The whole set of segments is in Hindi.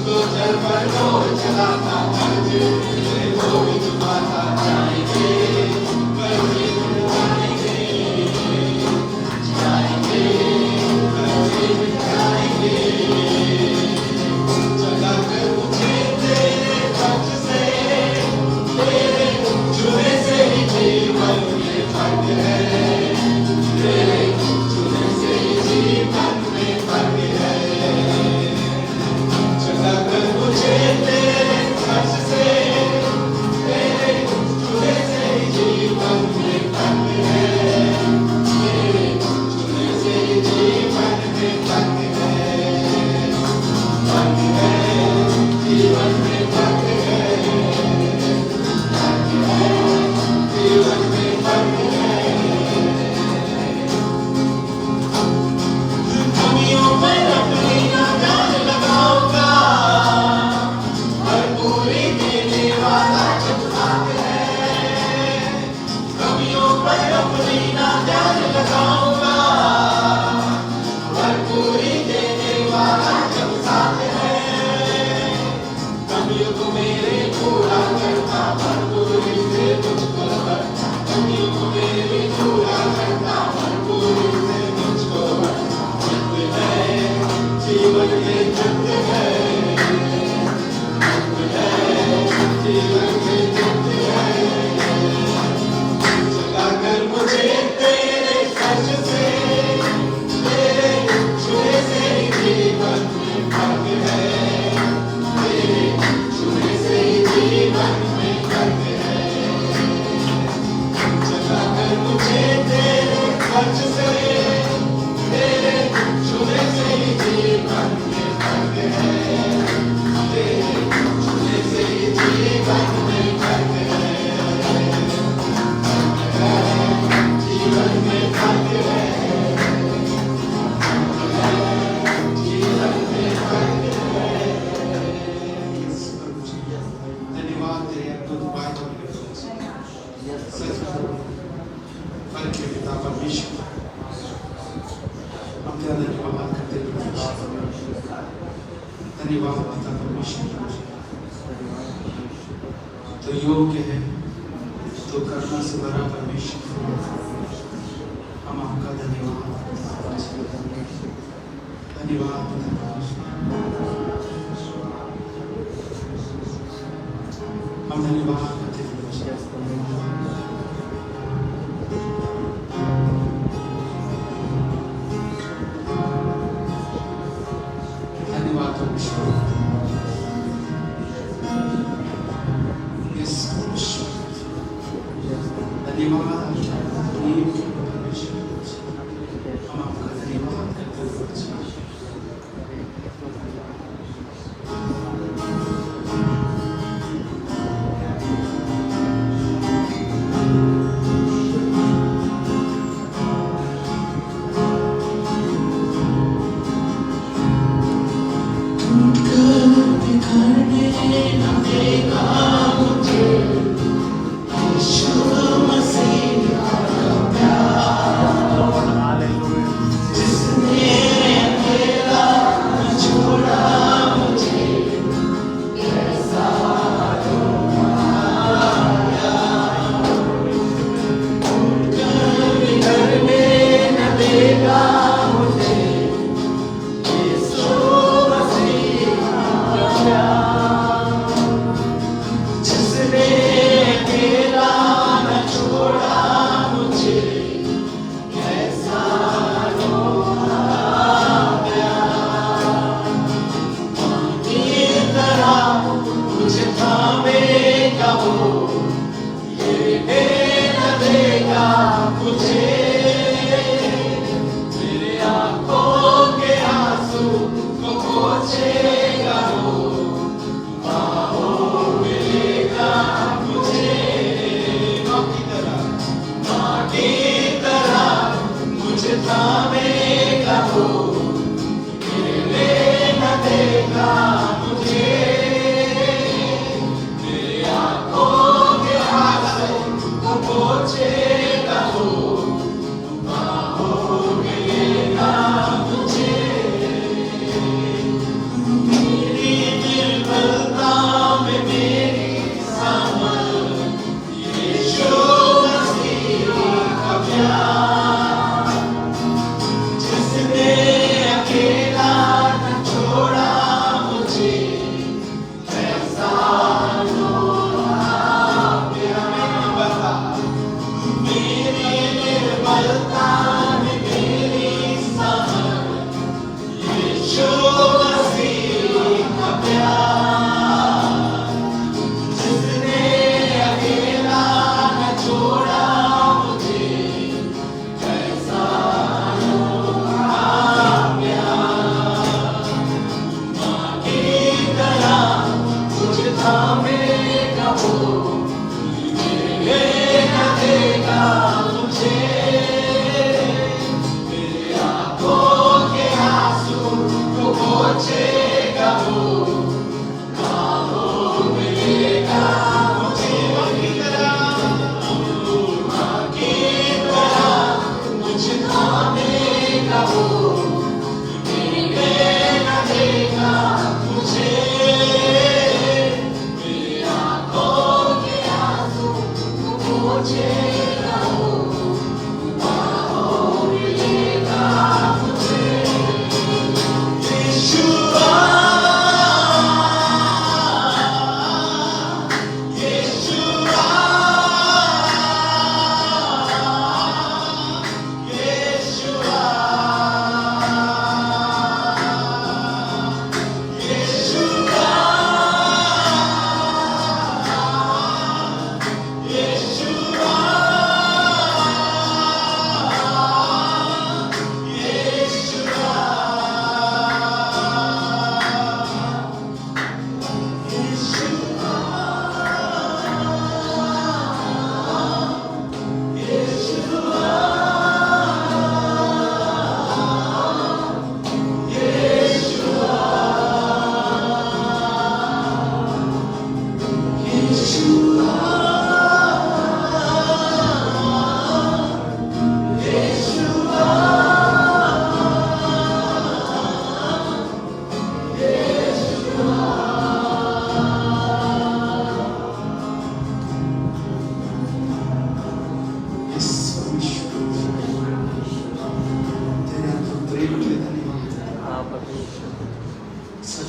मुझको धन्यवाद पिता परमेश्वर, तो योग्य है, तो करुणा से भरा परमेश्वर, हम आपका धन्यवाद धन्यवाद हम धन्यवाद करते हैं।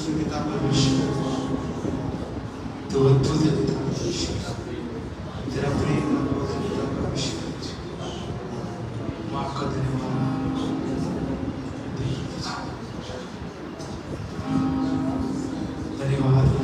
पवित्र पिता परमेश्वर, तो अद्भुत पिता परमेश्वर, तेरा प्रेम अद्भुत पिता परमेश्वर, माफ कर देने वाला धन्यवाद।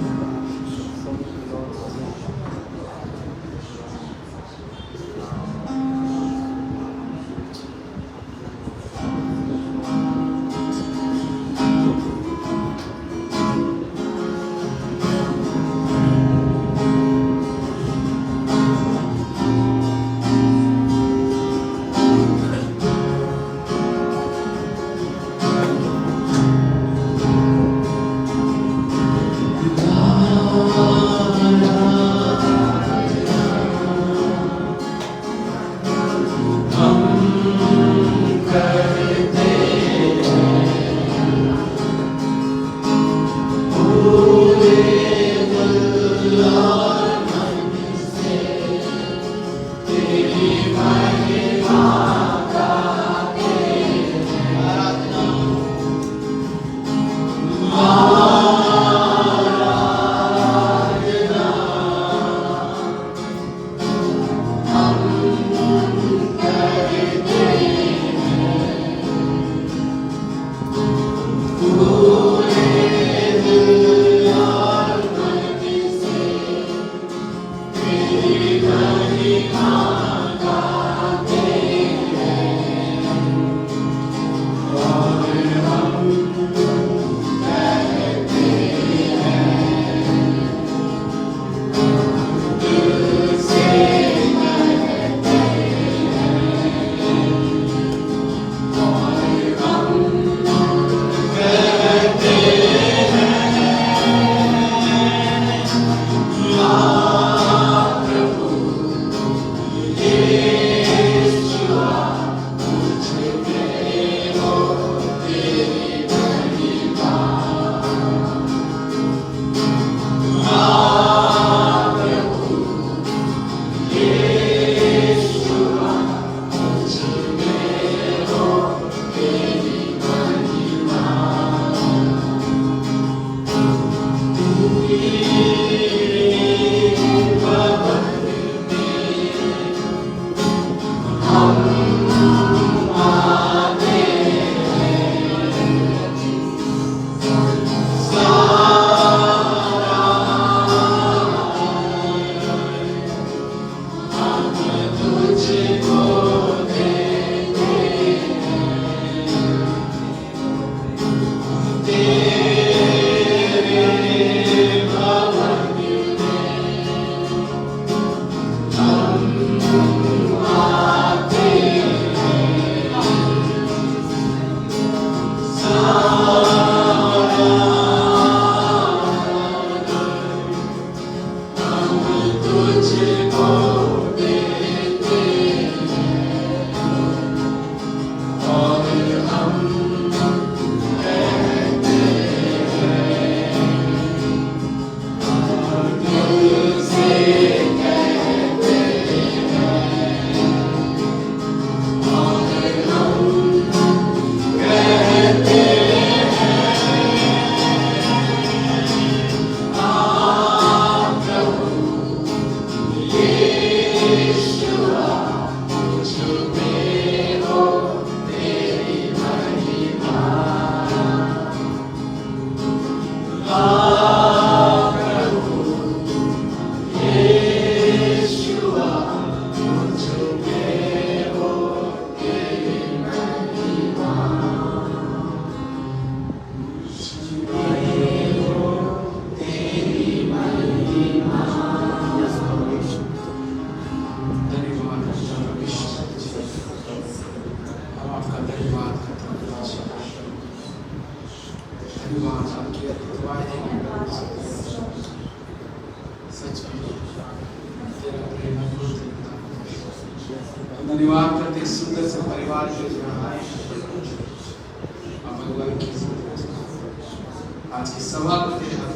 धन्यवाद करते हैं सुंदर से परिवार के आज की सभा को तेरे हाथ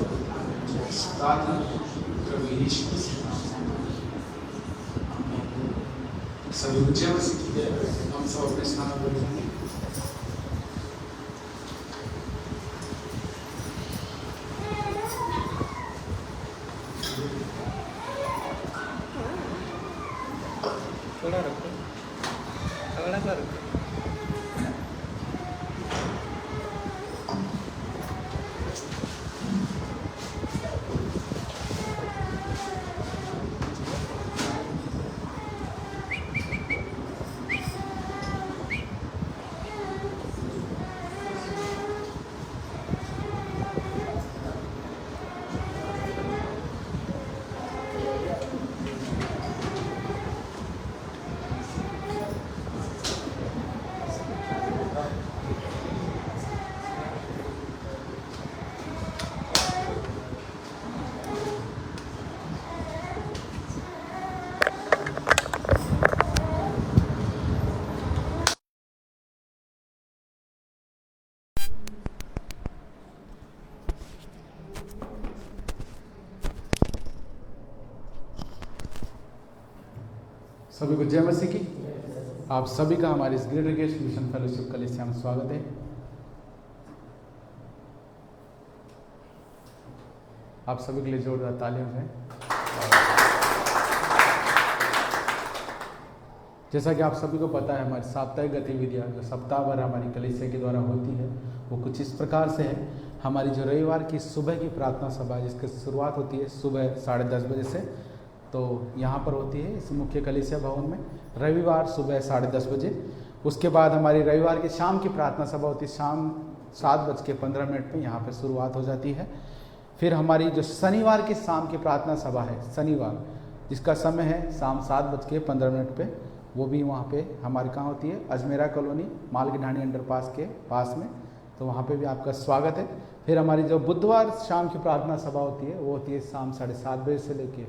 प्रार्थना प्रभु यीशु सभी उच्चारण से की जाए। हम सब अपने स्थान पर बैठेंगे। सभी को जय मसीह की। आप सभी का हमारे इस ग्रेट रिगेस्ट मिशन फेलोशिप कलीसिया में स्वागत है। आप सभी के लिए जोरदार तालियां हैं। जैसा कि आप सभी को पता है, हमारी साप्ताहिक गतिविधियां जो सप्ताह भर हमारी कलीसिया के द्वारा होती है वो कुछ इस प्रकार से है। हमारी जो रविवार की सुबह की प्रार्थना सभा है, जिसकी शुरुआत होती है सुबह 10:30 बजे से, तो यहाँ पर होती है इस मुख्य कलीसिया भवन में रविवार सुबह 10:30 बजे। उसके बाद हमारी रविवार की शाम की प्रार्थना सभा होती है शाम 7:15 पे यहाँ पर शुरुआत हो जाती है। फिर हमारी जो शनिवार की शाम की प्रार्थना सभा है, शनिवार जिसका समय है शाम 7:15 पे, वो भी वहाँ पे हमारी कहाँ होती है, अजमेरा कॉलोनी माल की ढाणी अंडरपास के पास में, तो वहाँ पे भी आपका स्वागत है। फिर हमारी जो बुधवार शाम की प्रार्थना सभा होती है वो होती है शाम 7:30 बजे से लेके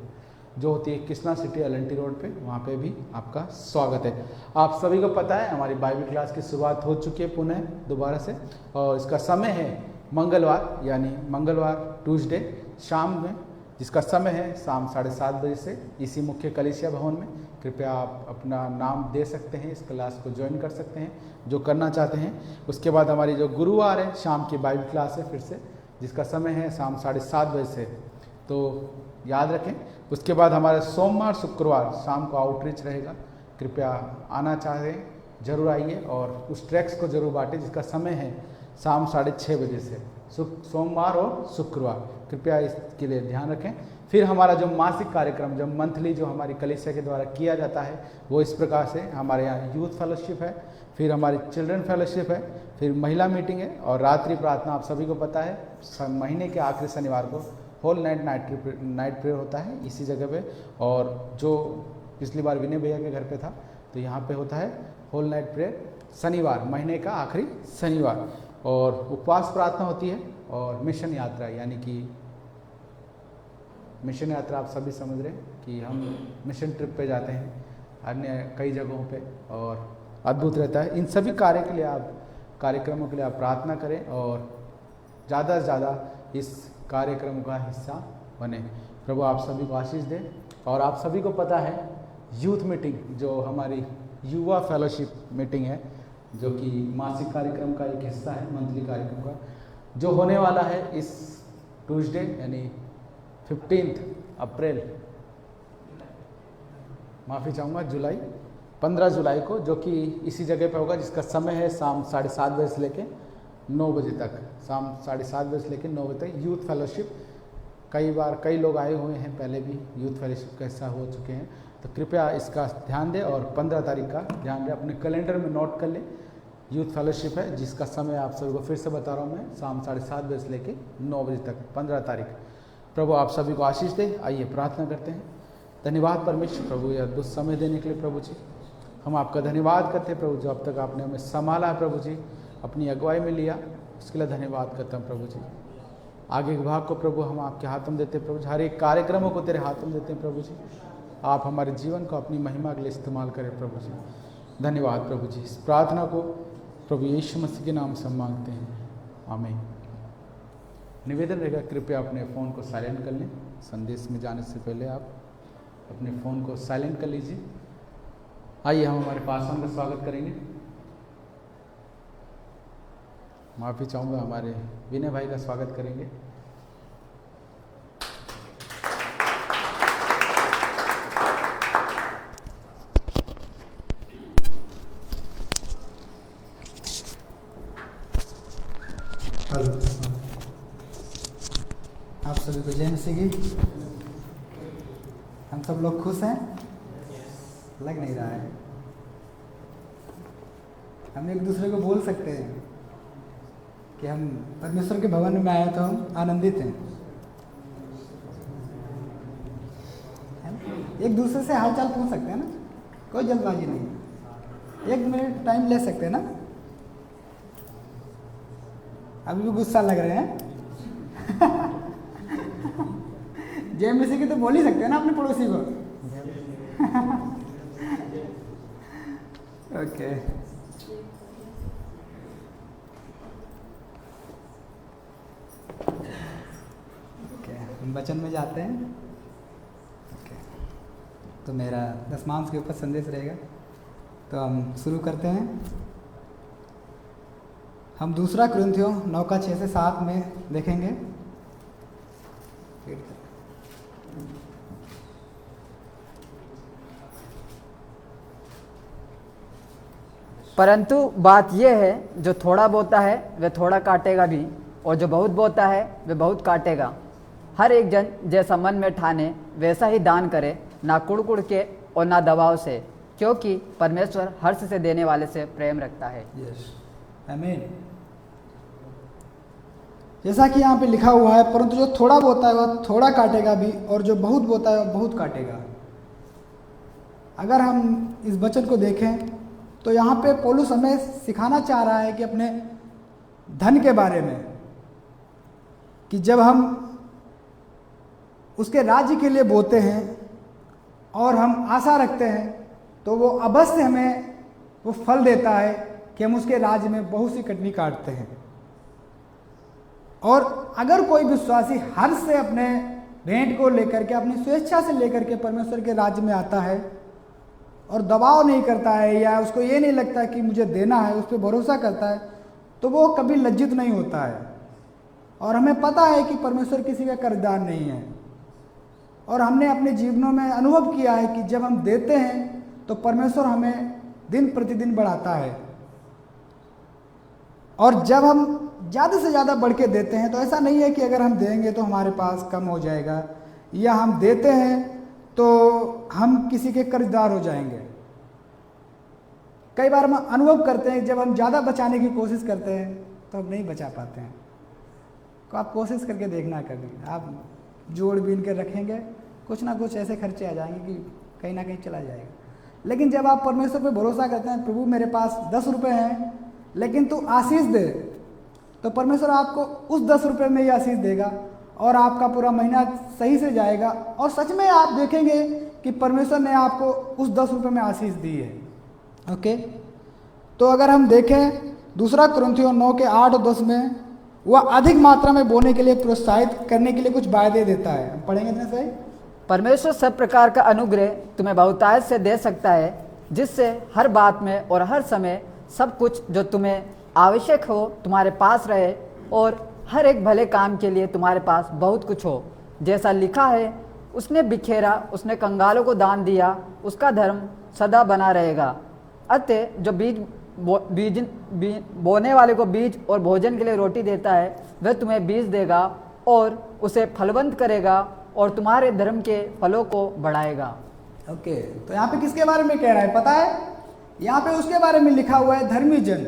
जो होती है कृष्णा सिटी एलएनटी रोड पे, वहाँ पे भी आपका स्वागत है। आप सभी को पता है हमारी बाइबल क्लास की शुरुआत हो चुकी है पुनः दोबारा से, और इसका समय है मंगलवार यानी मंगलवार ट्यूसडे शाम में, जिसका समय है शाम 7:30 बजे से इसी मुख्य कलीसिया भवन में। कृपया आप अपना नाम दे सकते हैं, इस क्लास को ज्वाइन कर सकते हैं जो करना चाहते हैं। उसके बाद हमारी जो गुरुवार है शाम की बाइबल क्लास है फिर से, जिसका समय है शाम 7:30 बजे से, तो याद रखें। उसके बाद हमारे सोमवार शुक्रवार शाम को आउटरीच रहेगा। कृपया आना चाहें जरूर आइए और उस ट्रैक्स को जरूर बांटें, जिसका समय है शाम 6:30 बजे से सोमवार और शुक्रवार। कृपया इसके लिए ध्यान रखें। फिर हमारा जो मासिक कार्यक्रम जो मंथली जो हमारी कलीसिया के द्वारा किया जाता है वो इस प्रकार से, हमारे यहाँ यूथ फेलोशिप है, फिर हमारी चिल्ड्रन फेलोशिप है, फिर महिला मीटिंग है और रात्रि प्रार्थना। आप सभी को पता है महीने के आखिरी शनिवार को होल नाइट प्रेयर होता है इसी जगह पे, और जो पिछली बार विनय भैया के घर पे था तो यहाँ पे होता है होल नाइट प्रेयर शनिवार, महीने का आखिरी शनिवार। और उपवास प्रार्थना होती है और मिशन यात्रा, यानी कि मिशन यात्रा आप सभी समझ रहे हैं कि हम मिशन ट्रिप पे जाते हैं अन्य कई जगहों पे, और अद्भुत रहता है। इन सभी कार्य के लिए आप कार्यक्रमों के लिए आप प्रार्थना करें और ज़्यादा से ज़्यादा इस कार्यक्रम का हिस्सा बने। प्रभु आप सभी को आशीष दे। और आप सभी को पता है यूथ मीटिंग जो हमारी युवा फेलोशिप मीटिंग है, जो कि मासिक कार्यक्रम का एक हिस्सा है, मंथली कार्यक्रम का, जो होने वाला है इस ट्यूसडे यानी 15 अप्रैल, माफ़ी चाहूँगा जुलाई 15 जुलाई को, जो कि इसी जगह पे होगा, जिसका समय है शाम 7:30 बजे से लेके 9 बजे तक। शाम 7:30 बजे से लेकर 9 बजे तक यूथ फेलोशिप। कई लोग आए हुए हैं पहले भी, यूथ फेलोशिप का हिस्सा हो चुके हैं, तो कृपया इसका ध्यान दें और 15 तारीख का ध्यान दें, अपने कैलेंडर में नोट कर लें। यूथ फेलोशिप है जिसका समय आप सभी को फिर से बता रहा हूँ मैं, शाम 7:30 बजे से लेकर 9 बजे तक 15 तारीख। प्रभु आप सभी को आशीष दे। आइए प्रार्थना करते हैं। धन्यवाद परमेश्वर प्रभु यह अद्भुत समय देने के लिए प्रभु जी, हम आपका धन्यवाद करते हैं प्रभु जो अब तक आपने हमें संभाला है प्रभु जी, अपनी अगुवाई में लिया, उसके लिए धन्यवाद करता हूँ प्रभु जी। आगे के भाग को प्रभु हम आपके हाथों में देते हैं प्रभु जी, हर एक कार्यक्रमों को तेरे हाथों में देते हैं प्रभु जी। आप हमारे जीवन को अपनी महिमा के लिए इस्तेमाल करें प्रभु जी। धन्यवाद प्रभु जी। इस प्रार्थना को प्रभु यीशु मसीह के नाम से मांगते हैं, आमीन। निवेदन रहेगा कृपया अपने फ़ोन को साइलेंट कर लें। संदेश में जाने से पहले आप अपने फ़ोन को साइलेंट कर लीजिए। आइए हम हमारे पास्टर का स्वागत करेंगे। माफ़ी चाहूँगा, हमारे विनय भाई का स्वागत करेंगे। आप सभी को जय मसीह की। हम सब लोग खुश हैं? लग नहीं रहा है। हम एक दूसरे को बोल सकते हैं कि हम परमेश्वर के भवन में आए तो हम आनंदित हैं। एक दूसरे से हालचाल पूछ सकते हैं ना, कोई जल्दबाजी नहीं, 1 मिनट टाइम ले सकते हैं ना। अभी भी गुस्सा लग रहे हैं जय मसीह की तो बोल ही सकते हैं ना अपने पड़ोसी को ओके। हम वचन में जाते हैं। तो मेरा दशमांश के ऊपर संदेश रहेगा। तो हम शुरू करते हैं। हम दूसरा कुरिन्थियों 9:6 से 7 में देखेंगे। परंतु बात यह है, जो थोड़ा बोता है वह थोड़ा काटेगा भी, और जो बहुत बोता है वह बहुत काटेगा। हर एक जन जैसा मन में ठाने वैसा ही दान करे, ना कुड़ के और ना दबाव से, क्योंकि परमेश्वर हर्ष से देने वाले से प्रेम रखता है। यस, आमीन। जैसा कि यहाँ पे लिखा हुआ है, परंतु जो थोड़ा बोता है वह थोड़ा काटेगा भी, और जो बहुत बोता है वह बहुत काटेगा। अगर हम इस वचन को देखें तो यहाँ पे पौलुस हमें सिखाना चाह रहा है कि अपने धन के बारे में, कि जब हम उसके राज्य के लिए बोते हैं और हम आशा रखते हैं तो वो अवश्य हमें वो फल देता है कि हम उसके राज्य में बहुत सी कटनी काटते हैं। और अगर कोई विश्वासी हर्ष से अपने भेंट को लेकर के, अपनी स्वेच्छा से लेकर के परमेश्वर के राज्य में आता है और दबाव नहीं करता है, या उसको ये नहीं लगता कि मुझे देना है, उस पर भरोसा करता है, तो वो कभी लज्जित नहीं होता है। और हमें पता है कि परमेश्वर किसी का कर्जदार नहीं है, और हमने अपने जीवनों में अनुभव किया है कि जब हम देते हैं तो परमेश्वर हमें दिन प्रतिदिन बढ़ाता है। और जब हम ज़्यादा से ज़्यादा बढ़ के देते हैं तो ऐसा नहीं है कि अगर हम देंगे तो हमारे पास कम हो जाएगा, या हम देते हैं तो हम किसी के कर्जदार हो जाएंगे। कई बार हम अनुभव करते हैं जब हम ज़्यादा बचाने की कोशिश करते हैं तो हम नहीं बचा पाते हैं। तो आप कोशिश करके देखना, कभी आप जोड़ बीन के रखेंगे, कुछ ना कुछ ऐसे खर्चे आ जाएंगे कि कहीं ना कहीं चला जाएगा। लेकिन जब आप परमेश्वर पे भरोसा करते हैं, प्रभु मेरे पास 10 रुपये हैं लेकिन तू आशीष दे, तो परमेश्वर आपको उस 10 रुपये में ही आशीष देगा और आपका पूरा महीना सही से जाएगा। और सच में आप देखेंगे कि परमेश्वर ने आपको उस 10 रुपये में आशीष दी है। ओके, तो अगर हम देखें दूसरा कुरिन्थियों 9:8 और 10 में, वह अधिक मात्रा में बोने के लिए प्रोत्साहित करने के लिए कुछ वायदे देता है। हम पढ़ेंगे इतने सही। परमेश्वर सब प्रकार का अनुग्रह तुम्हें बहुतायत से दे सकता है, जिससे हर बात में और हर समय सब कुछ जो तुम्हें आवश्यक हो तुम्हारे पास रहे, और हर एक भले काम के लिए तुम्हारे पास बहुत कुछ हो। जैसा लिखा है, उसने बिखेरा, उसने कंगालों को दान दिया, उसका धर्म सदा बना रहेगा। अतः जो बोने वाले को बीज और भोजन के लिए रोटी देता है, वह तुम्हें बीज देगा और उसे फलवंत करेगा और तुम्हारे धर्म के फलों को बढ़ाएगा। ओके, तो यहाँ पे किसके बारे में कह रहा है पता है? यहाँ पे उसके बारे में लिखा हुआ है, धर्मी जन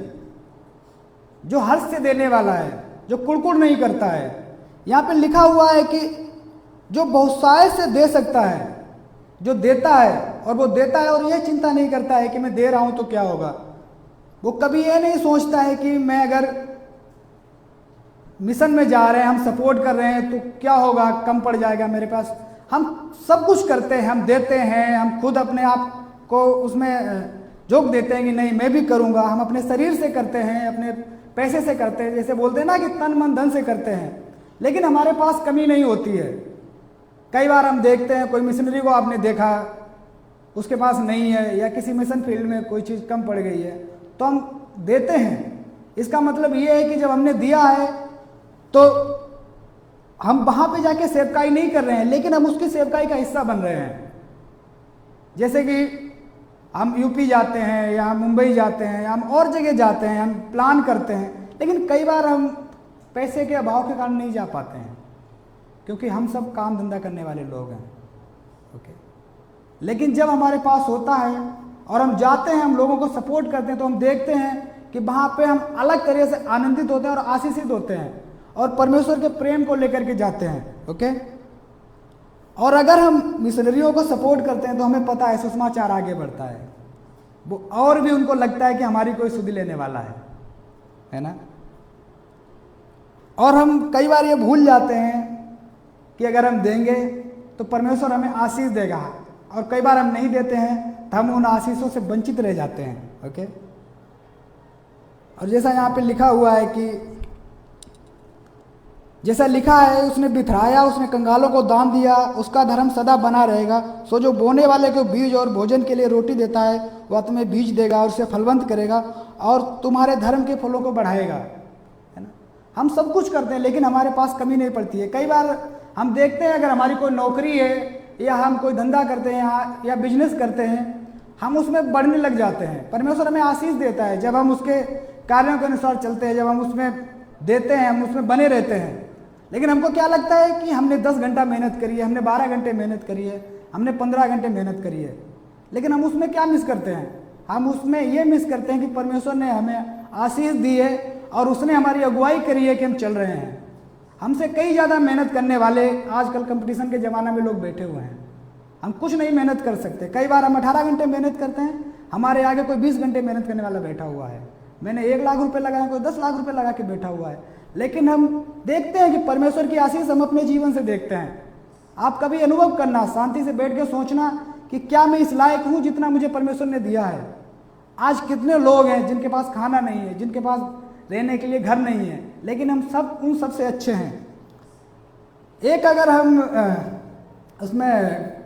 जो हर्ष से देने वाला है, जो कुड़कुड़ नहीं करता है। यहाँ पे लिखा हुआ है कि जो बहुतायत से दे सकता है, जो देता है, और वो देता है और ये चिंता नहीं करता है कि मैं दे रहा हूँ तो क्या होगा। वो कभी ये नहीं सोचता है कि मैं अगर मिशन में जा रहे हैं, हम सपोर्ट कर रहे हैं तो क्या होगा, कम पड़ जाएगा मेरे पास। हम सब कुछ करते हैं, हम देते हैं, हम खुद अपने आप को उसमें झोंक देते हैं कि नहीं मैं भी करूँगा। हम अपने शरीर से करते हैं, अपने पैसे से करते हैं, जैसे बोलते हैं ना कि तन मन धन से करते हैं, लेकिन हमारे पास कमी नहीं होती है। कई बार हम देखते हैं कोई मिशनरी को आपने देखा, उसके पास नहीं है, या किसी मिशन फील्ड में कोई चीज़ कम पड़ गई है तो हम देते हैं। इसका मतलब ये है कि जब हमने दिया है तो हम वहाँ पे जाके सेवकाई नहीं कर रहे हैं, लेकिन हम उसकी सेवकाई का हिस्सा बन रहे हैं। जैसे कि हम यूपी जाते हैं, या हम मुंबई जाते हैं, या हम और जगह जाते हैं, हम प्लान करते हैं, लेकिन कई बार हम पैसे के अभाव के कारण नहीं जा पाते हैं, क्योंकि हम सब काम धंधा करने वाले लोग हैं। ओके, लेकिन जब हमारे पास होता है और हम जाते हैं, हम लोगों को सपोर्ट करते हैं, तो हम देखते हैं कि वहाँ पे हम अलग तरह से आनंदित होते हैं और आशीषित होते हैं, और परमेश्वर के प्रेम को लेकर के जाते हैं। ओके, और अगर हम मिशनरियों को सपोर्ट करते हैं तो हमें पता है सुसमाचार आगे बढ़ता है, वो और भी उनको लगता है कि हमारी कोई सुधि लेने वाला है ना। और हम कई बार ये भूल जाते हैं कि अगर हम देंगे तो परमेश्वर हमें आशीष देगा, और कई बार हम नहीं देते हैं तो हम उन आशीषों से वंचित रह जाते हैं। ओके, और जैसा यहाँ पे लिखा हुआ है कि जैसा लिखा है, उसने बिथराया, उसने कंगालों को दान दिया, उसका धर्म सदा बना रहेगा। सो जो बोने वाले को बीज और भोजन के लिए रोटी देता है, वह तुम्हें बीज देगा और उसे फलवंत करेगा और तुम्हारे धर्म के फलों को बढ़ाएगा। है ना। हम सब कुछ करते हैं लेकिन हमारे पास कमी नहीं पड़ती है। कई बार हम देखते हैं, अगर हमारी कोई नौकरी है या हम कोई धंधा करते हैं या बिजनेस करते हैं, हम उसमें बढ़ने लग जाते हैं। परमेश्वर हमें आशीष देता है जब हम उसके कार्यों के अनुसार चलते हैं, जब हम उसमें देते हैं, हम उसमें बने रहते हैं। लेकिन हमको क्या लगता है कि हमने 10 घंटा मेहनत करी है, हमने 12 घंटे मेहनत करी है, हमने 15 घंटे मेहनत करी है, लेकिन हम उसमें क्या मिस करते हैं? हम उसमें ये मिस करते हैं कि परमेश्वर ने हमें आशीष दी है और उसने हमारी अगुवाई करी है कि हम चल रहे हैं। हमसे कई ज़्यादा मेहनत करने वाले आजकल कंपटीशन के ज़माना में लोग बैठे हुए हैं। हम कुछ नहीं मेहनत कर सकते। कई बार हम 18 घंटे मेहनत करते हैं, हमारे आगे कोई 20 घंटे मेहनत करने वाला बैठा हुआ है। मैंने 1 लाख रुपए लगाए, कोई 10 लाख रुपए लगा के बैठा हुआ है। लेकिन हम देखते हैं कि परमेश्वर की आशीष हम अपने जीवन से देखते हैं। आप कभी अनुभव करना, शांति से बैठ के सोचना कि क्या मैं इस लायक हूँ जितना मुझे परमेश्वर ने दिया है। आज कितने लोग हैं जिनके पास खाना नहीं है, जिनके पास रहने के लिए घर नहीं है, लेकिन हम सब उन सबसे अच्छे हैं। एक अगर हम उसमें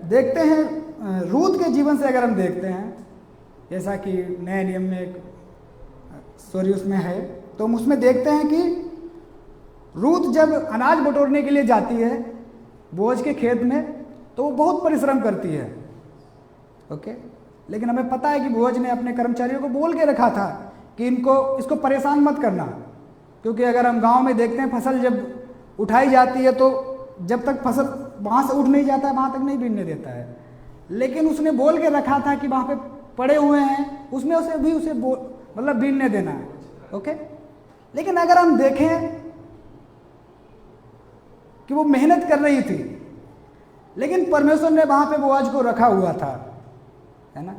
देखते हैं, रूत के जीवन से अगर हम देखते हैं, जैसा कि नए नियम में एक स्टोरी उसमें है, तो हम उसमें देखते हैं कि रूत जब अनाज बटोरने के लिए जाती है बोझ के खेत में, तो वो बहुत परिश्रम करती है। ओके, लेकिन हमें पता है कि बोझ ने अपने कर्मचारियों को बोल के रखा था कि इसको परेशान मत करना, क्योंकि अगर हम गांव में देखते हैं फसल जब उठाई जाती है तो जब तक फसल वहाँ से उठ नहीं जाता है वहाँ तक नहीं बीनने देता है। लेकिन उसने बोल के रखा था कि वहाँ पे पड़े हुए हैं, उसमें उसे मतलब बीनने देना है। ओके, लेकिन अगर हम देखें कि वो मेहनत कर रही थी, लेकिन परमेश्वर ने वहाँ पे बोआज को रखा हुआ था, है ना,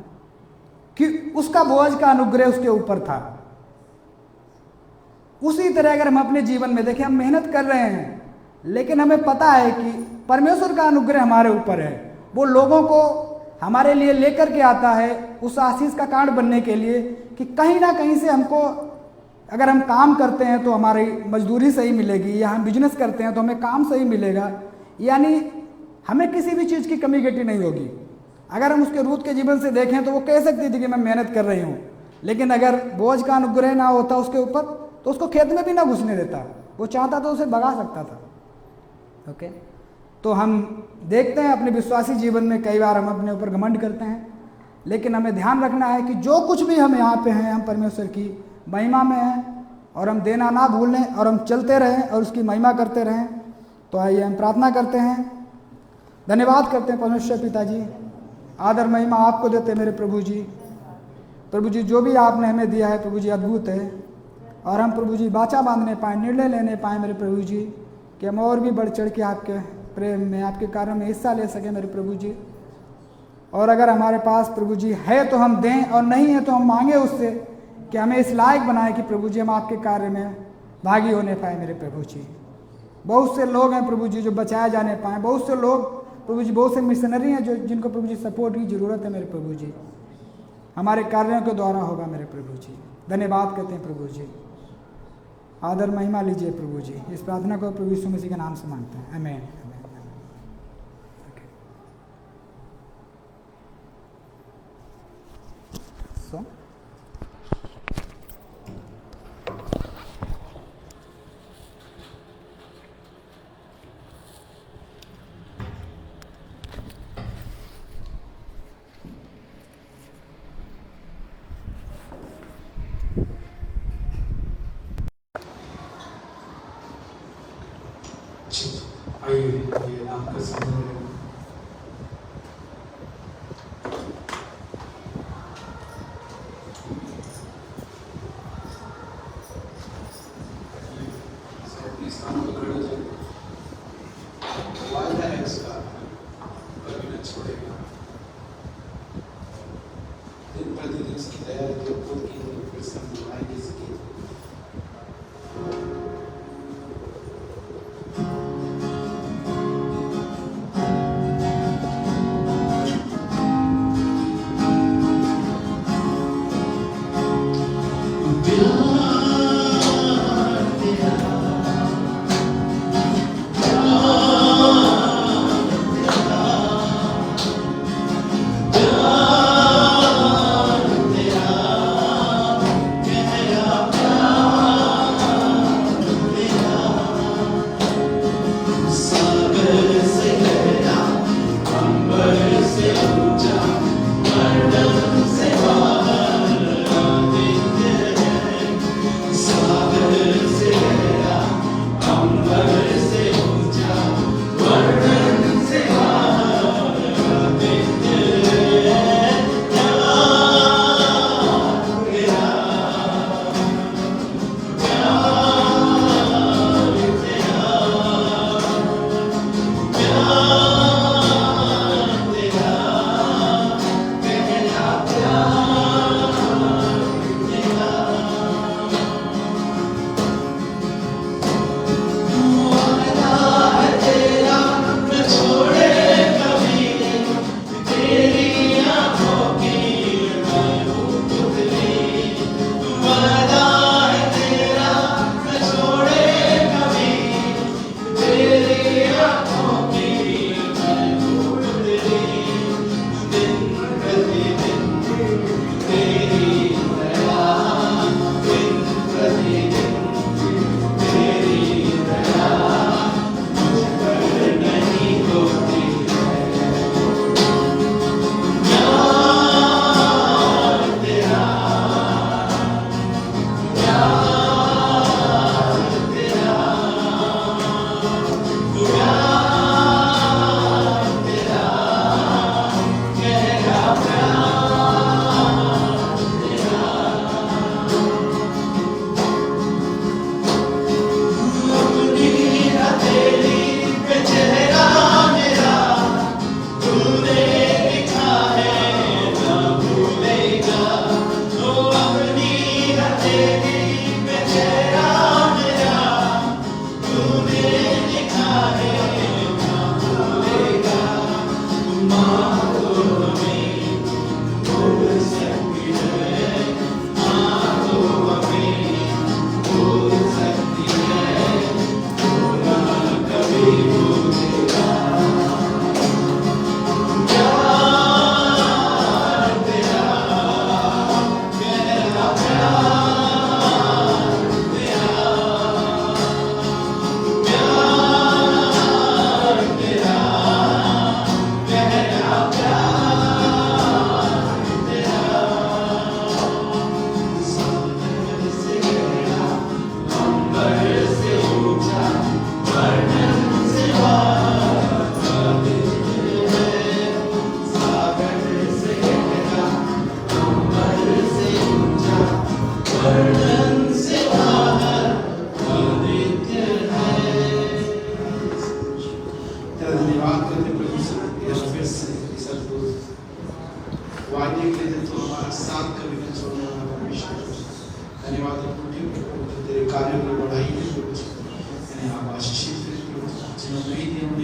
कि उसका बोआज का अनुग्रह उसके ऊपर था। उसी तरह अगर हम अपने जीवन में देखें, हम मेहनत कर रहे हैं लेकिन हमें पता है कि परमेश्वर का अनुग्रह हमारे ऊपर है। वो लोगों को हमारे लिए लेकर के आता है उस आशीष का कारण बनने के लिए कि कहीं ना कहीं से हमको, अगर हम काम करते हैं तो हमारी मजदूरी सही मिलेगी, या हम बिजनेस करते हैं तो हमें काम सही मिलेगा, यानी हमें किसी भी चीज़ की कमी घटी नहीं होगी। अगर हम उसके रूत के जीवन से देखें तो वो कह सकती थी कि मैं मेहनत कर रही हूँ, लेकिन अगर बोझ का अनुग्रह ना होता उसके ऊपर तो उसको खेत में भी ना घुसने देता। वो चाहता तो उसे भगा सकता था। ओके, तो हम देखते हैं अपने विश्वासी जीवन में कई बार हम अपने ऊपर घमंड करते हैं, लेकिन हमें ध्यान रखना है कि जो कुछ भी हम यहाँ पे हैं, हम परमेश्वर की महिमा में हैं और हम देना ना भूलें और हम चलते रहें और उसकी महिमा करते रहें। तो आइए हम प्रार्थना करते हैं, धन्यवाद करते हैं परमेश्वर पिताजी, आदर महिमा आपको देते हैं मेरे प्रभु जी। प्रभु जी, जो भी आपने हमें दिया है प्रभु जी अद्भुत है, और हम प्रभु जी वाचा बांधने पाएँ, निर्णय लेने पाएँ मेरे प्रभु जी, कि हम और भी बढ़ चढ़ के आपके प्रेम में, आपके कार्यों में हिस्सा ले सकें मेरे प्रभु जी। और अगर हमारे पास प्रभु जी है तो हम दें, और नहीं है तो हम मांगे उससे कि हमें इस लायक बनाए कि प्रभु जी हम आपके कार्य में भागी होने पाए मेरे प्रभु जी। बहुत से लोग हैं प्रभु जी जो बचाए जाने पाएँ, बहुत से लोग प्रभु जी, बहुत से मिशनरी हैं जो जिनको प्रभु जी सपोर्ट की ज़रूरत है मेरे प्रभु जी। हमारे कार्यों के द्वारा होगा मेरे प्रभु जी। धन्यवाद करते हैं प्रभु जी, आदर महिमा लीजिए प्रभु जी। इस प्रार्थना को प्रभु यीशु मसीह के नाम से मांगते हैं, आमीन। आइए आपका समय वायदा है उसका, कभी न छोड़ेगा। दिन प्रतिदिन उसकी दया जो खुद की फिर संभालेगी इसकी।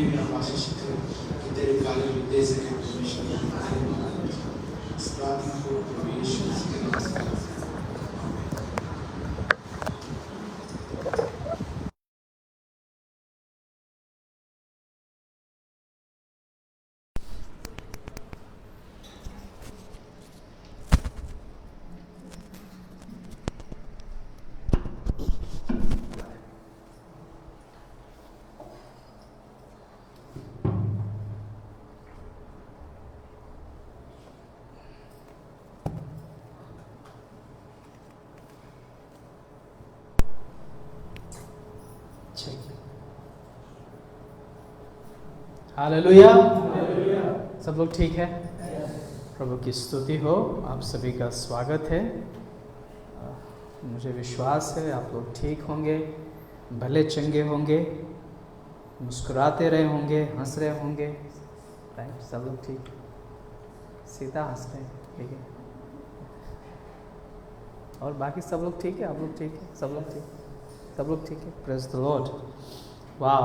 भी मैं आशीषित हूँ कि तेरे काले उद्देश्य के परमेश्वर इस प्रार्थना को प्रभु यीशु मसीह के नाम से हालेलुया। सब लोग ठीक है? प्रभु की स्तुति हो। आप सभी का स्वागत है। मुझे विश्वास है आप लोग ठीक होंगे, भले चंगे होंगे, मुस्कुराते रहे होंगे, हंस रहे होंगे। राइट? सब लोग ठीक? सीधा हंस रहे हैं, ठीक है। और बाकी सब लोग ठीक है? आप लोग ठीक है? सब लोग ठीक? सब लोग ठीक है? Praise the Lord. वाह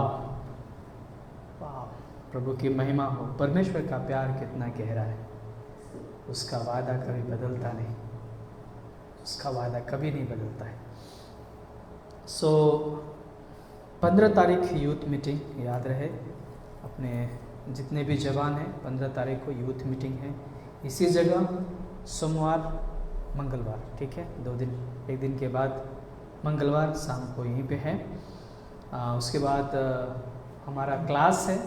वाह, प्रभु की महिमा हो। परमेश्वर का प्यार कितना गहरा है। उसका वादा कभी बदलता नहीं, उसका वादा कभी नहीं बदलता है। 15 तारीख यूथ मीटिंग याद रहे। अपने जितने भी जवान हैं, 15 तारीख को यूथ मीटिंग है इसी जगह, सोमवार मंगलवार, ठीक है। 2 दिन, एक दिन के बाद मंगलवार शाम को यहीं पे है। उसके बाद हमारा क्लास है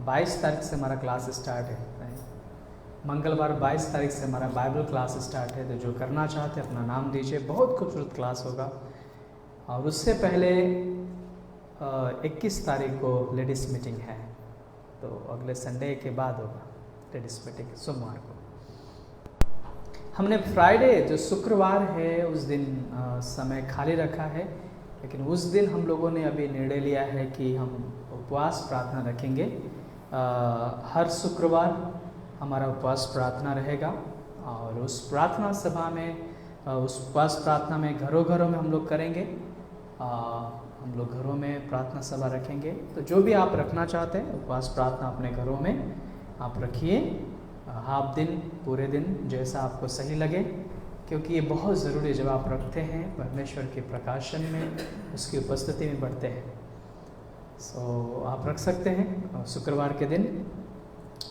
22 तारीख से हमारा क्लास स्टार्ट है। मंगलवार 22 तारीख से हमारा बाइबल क्लास स्टार्ट है। तो जो करना चाहते हैं अपना नाम दीजिए। बहुत खूबसूरत क्लास होगा। और उससे पहले 21 तारीख को लेडीज़ मीटिंग है। तो अगले संडे के बाद होगा लेडीज़ मीटिंग, सोमवार को। हमने फ्राइडे जो शुक्रवार है उस दिन समय खाली रखा है, लेकिन उस दिन हम लोगों ने अभी निर्णय लिया है कि हम उपवास प्रार्थना रखेंगे। हर शुक्रवार हमारा उपवास प्रार्थना रहेगा। और उस प्रार्थना सभा में, उस उपवास प्रार्थना में घरों घरों में हम लोग करेंगे। हम लोग घरों में प्रार्थना सभा रखेंगे। तो जो भी आप रखना चाहते हैं उपवास प्रार्थना अपने घरों में आप रखिए, हाफ दिन, पूरे दिन, जैसा आपको सही लगे, क्योंकि ये बहुत ज़रूरी है। जब आप रखते हैं परमेश्वर के प्रकाशन में, उसकी उपस्थिति में बढ़ते हैं। आप रख सकते हैं शुक्रवार के दिन,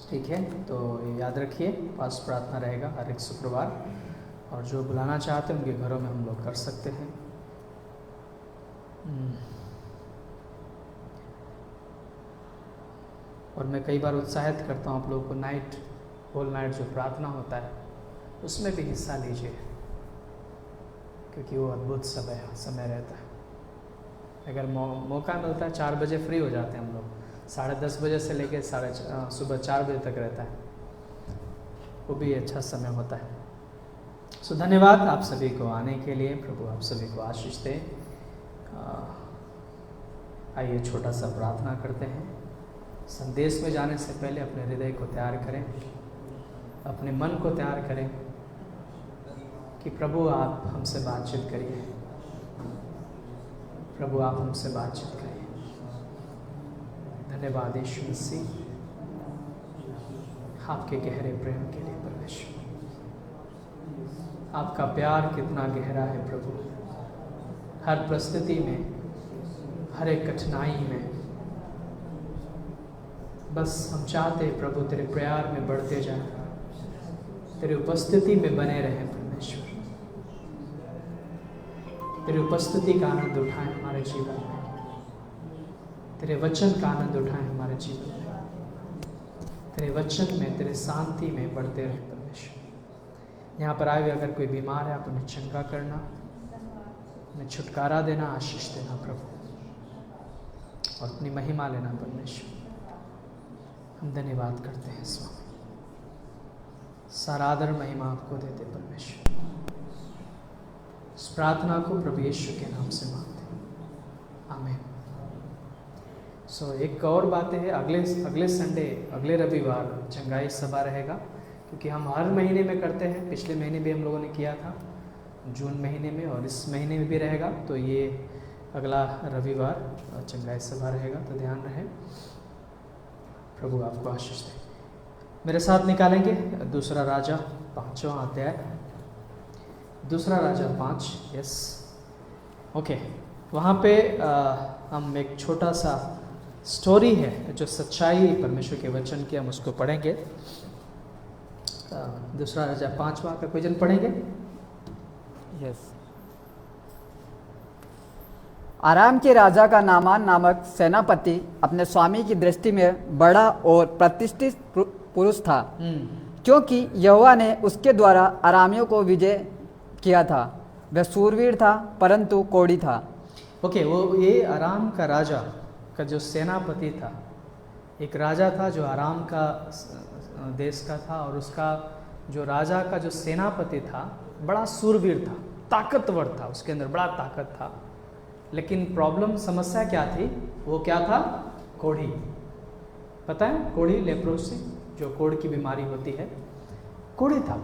ठीक है। तो याद रखिए उपवास प्रार्थना रहेगा हर एक शुक्रवार। और जो बुलाना चाहते हैं उनके घरों में हम लोग कर सकते हैं। और मैं कई बार उत्साहित करता हूँ आप लोगों को, नाइट, होल नाइट जो प्रार्थना होता है उसमें भी हिस्सा लीजिए, क्योंकि वो अद्भुत समय रहता है। अगर मौका मिलता है 4 बजे फ्री हो जाते हैं हम लोग, 10:30 बजे से लेकर सुबह 4 बजे तक रहता है, वो भी अच्छा समय होता है। धन्यवाद आप सभी को आने के लिए। प्रभु आप सभी को आशीष दे। आइए छोटा सा प्रार्थना करते हैं। संदेश में जाने से पहले अपने हृदय को तैयार करें, अपने मन को तैयार करें कि प्रभु आप हमसे बातचीत करिए, प्रभु आप हमसे बातचीत करिए। धन्यवाद यीशु मसीह, आपके गहरे प्रेम के लिए परमेश्वर। आपका प्यार कितना गहरा है प्रभु। हर परिस्थिति में, हर एक कठिनाई में, बस हम चाहते हैं प्रभु तेरे प्यार में बढ़ते जाएं, तेरी उपस्थिति में बने रहें परमेश्वर। तेरी उपस्थिति का आनंद उठाएं हमारे जीवन में, तेरे वचन का आनंद उठाएं हमारे जीवन में, तेरे वचन में, तेरे शांति में बढ़ते रहें परमेश्वर। यहाँ पर आए हुए अगर कोई बीमार है, आप उन्हें चंगा करना, उन्हें छुटकारा देना, आशीष देना प्रभु, और अपनी महिमा लेना परमेश्वर। हम धन्यवाद करते हैं स्वामी, सारा आदर महिमा आपको देते परमेश्वर। इस प्रार्थना को प्रभु यीशु के नाम से मांगते हैं, आमीन। एक और बात है, अगले संडे, अगले रविवार चंगाई सभा रहेगा, क्योंकि हम हर महीने में करते हैं। पिछले महीने भी हम लोगों ने किया था, जून महीने में, और इस महीने में भी रहेगा। तो ये अगला रविवार चंगाई सभा रहेगा, तो ध्यान रहे। प्रभु आपको आशीष दे। मेरे साथ निकालेंगे दूसरा राजा 5वां अध्याय, दूसरा राजा 5। Yes, okay. वहाँ पे हम एक छोटा सा स्टोरी है जो सच्चाई परमेश्वर के वचन की, हम उसको पढ़ेंगे। दूसरा राजा 5वां का कोई जन पढ़ेंगे? यस। आराम के राजा का नामान नामक सेनापति अपने स्वामी की दृष्टि में बड़ा और प्रतिष्ठित पुरुष था, क्योंकि यहोवा ने उसके द्वारा अरामियों को विजय किया था। वह सूरवीर था परंतु कोढ़ी था। ओके, वो ये आराम का राजा का जो सेनापति था, एक राजा था जो आराम का देश का था, और उसका जो राजा का जो सेनापति था बड़ा सूरवीर था, ताकतवर था, उसके अंदर बड़ा ताकत था। लेकिन प्रॉब्लम, समस्या क्या थी? वो क्या था? कोढ़ी। पता है कोढ़ी, लेप्रोसी, जो कोढ़ की बीमारी होती है, कोढ़ी था।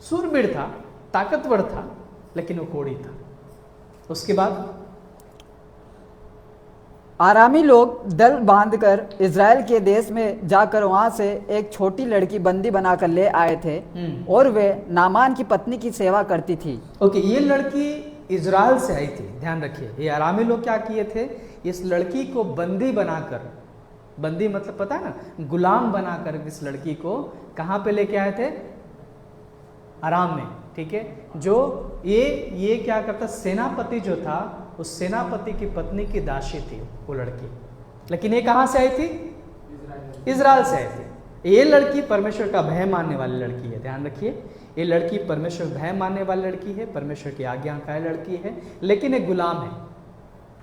सूरवीर था, ताकतवर था, लेकिन वो कोढ़ी था। उसके बाद आरामी लोग दल बांधकर इज़राइल के देश में जाकर वहां से एक छोटी लड़की बंदी बनाकर ले आए थे, और वे नामान की पत्नी की सेवा करती थी। ओके, ये लड़की इज़राइल से आई थी। ध्यान रखिए, ये आरामी लोग क्या किए थे? इस लड़की को बंदी बनाकर, बंदी मतलब पता है ना, गुलाम बनाकर इस लड़की को कहाँ पे लेके आए थे? आराम में। ठीक है, जो ये क्या करता, सेनापति जो था, उस सेनापति की पत्नी की दासी थी वो लड़की। लेकिन ये कहाँ से आई थी? इज़राइल से आई थी। ये लड़की परमेश्वर का भय मानने वाली लड़की है। ध्यान रखिए, ये लड़की परमेश्वर भय मानने वाली लड़की है, परमेश्वर की आज्ञाकारी लड़की है, लेकिन एक गुलाम है,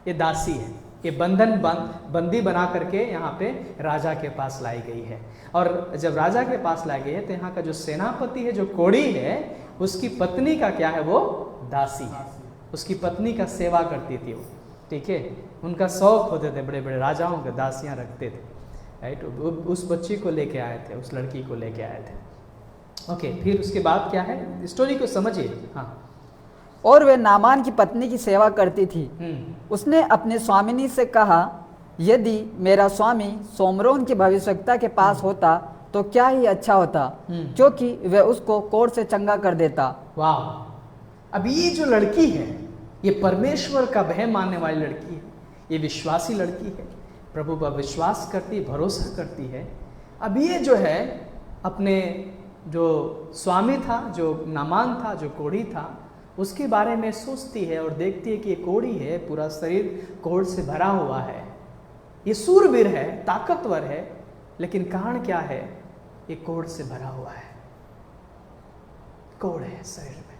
ये दासी है। ये बंदी बना करके यहाँ पे राजा के पास लाई गई है। और जब राजा के पास लाई गई है तो यहाँ का जो सेनापति है, जो कोढ़ी है, उसकी पत्नी का क्या है? वो दासी है। उसकी पत्नी का सेवा करती थी वो। ठीक है, उनका शौक होते थे, बड़े बड़े राजाओं के दासियाँ रखते थे। राइट, उस बच्ची को लेके आए थे, उस लड़की को लेके आए थे। ओके, फिर उसके बाद क्या है? स्टोरी को समझिए। हाँ, और वे नामान की पत्नी की सेवा करती थी। उसने अपने स्वामिनी से कहा, यदि मेरा स्वामी सोमरोन की भविष्यवक्ता के पास होता तो क्या ही अच्छा होता, क्योंकि वह उसको कोढ़ से चंगा कर देता। वाह! अब ये जो लड़की है, ये परमेश्वर का भय मानने वाली लड़की है, ये विश्वासी लड़की है, प्रभु पर विश्वास करती, भरोसा करती है। अब ये जो है अपने जो स्वामी था, जो नामान था, जो कोढ़ी था, उसके बारे में सोचती है और देखती है कि ये कोढ़ी है, पूरा शरीर कोढ़ से भरा हुआ है, ये सूरवीर है, ताकतवर है, लेकिन कारण क्या है? ये कोढ़ से भरा हुआ है, कोढ़ है शरीर में।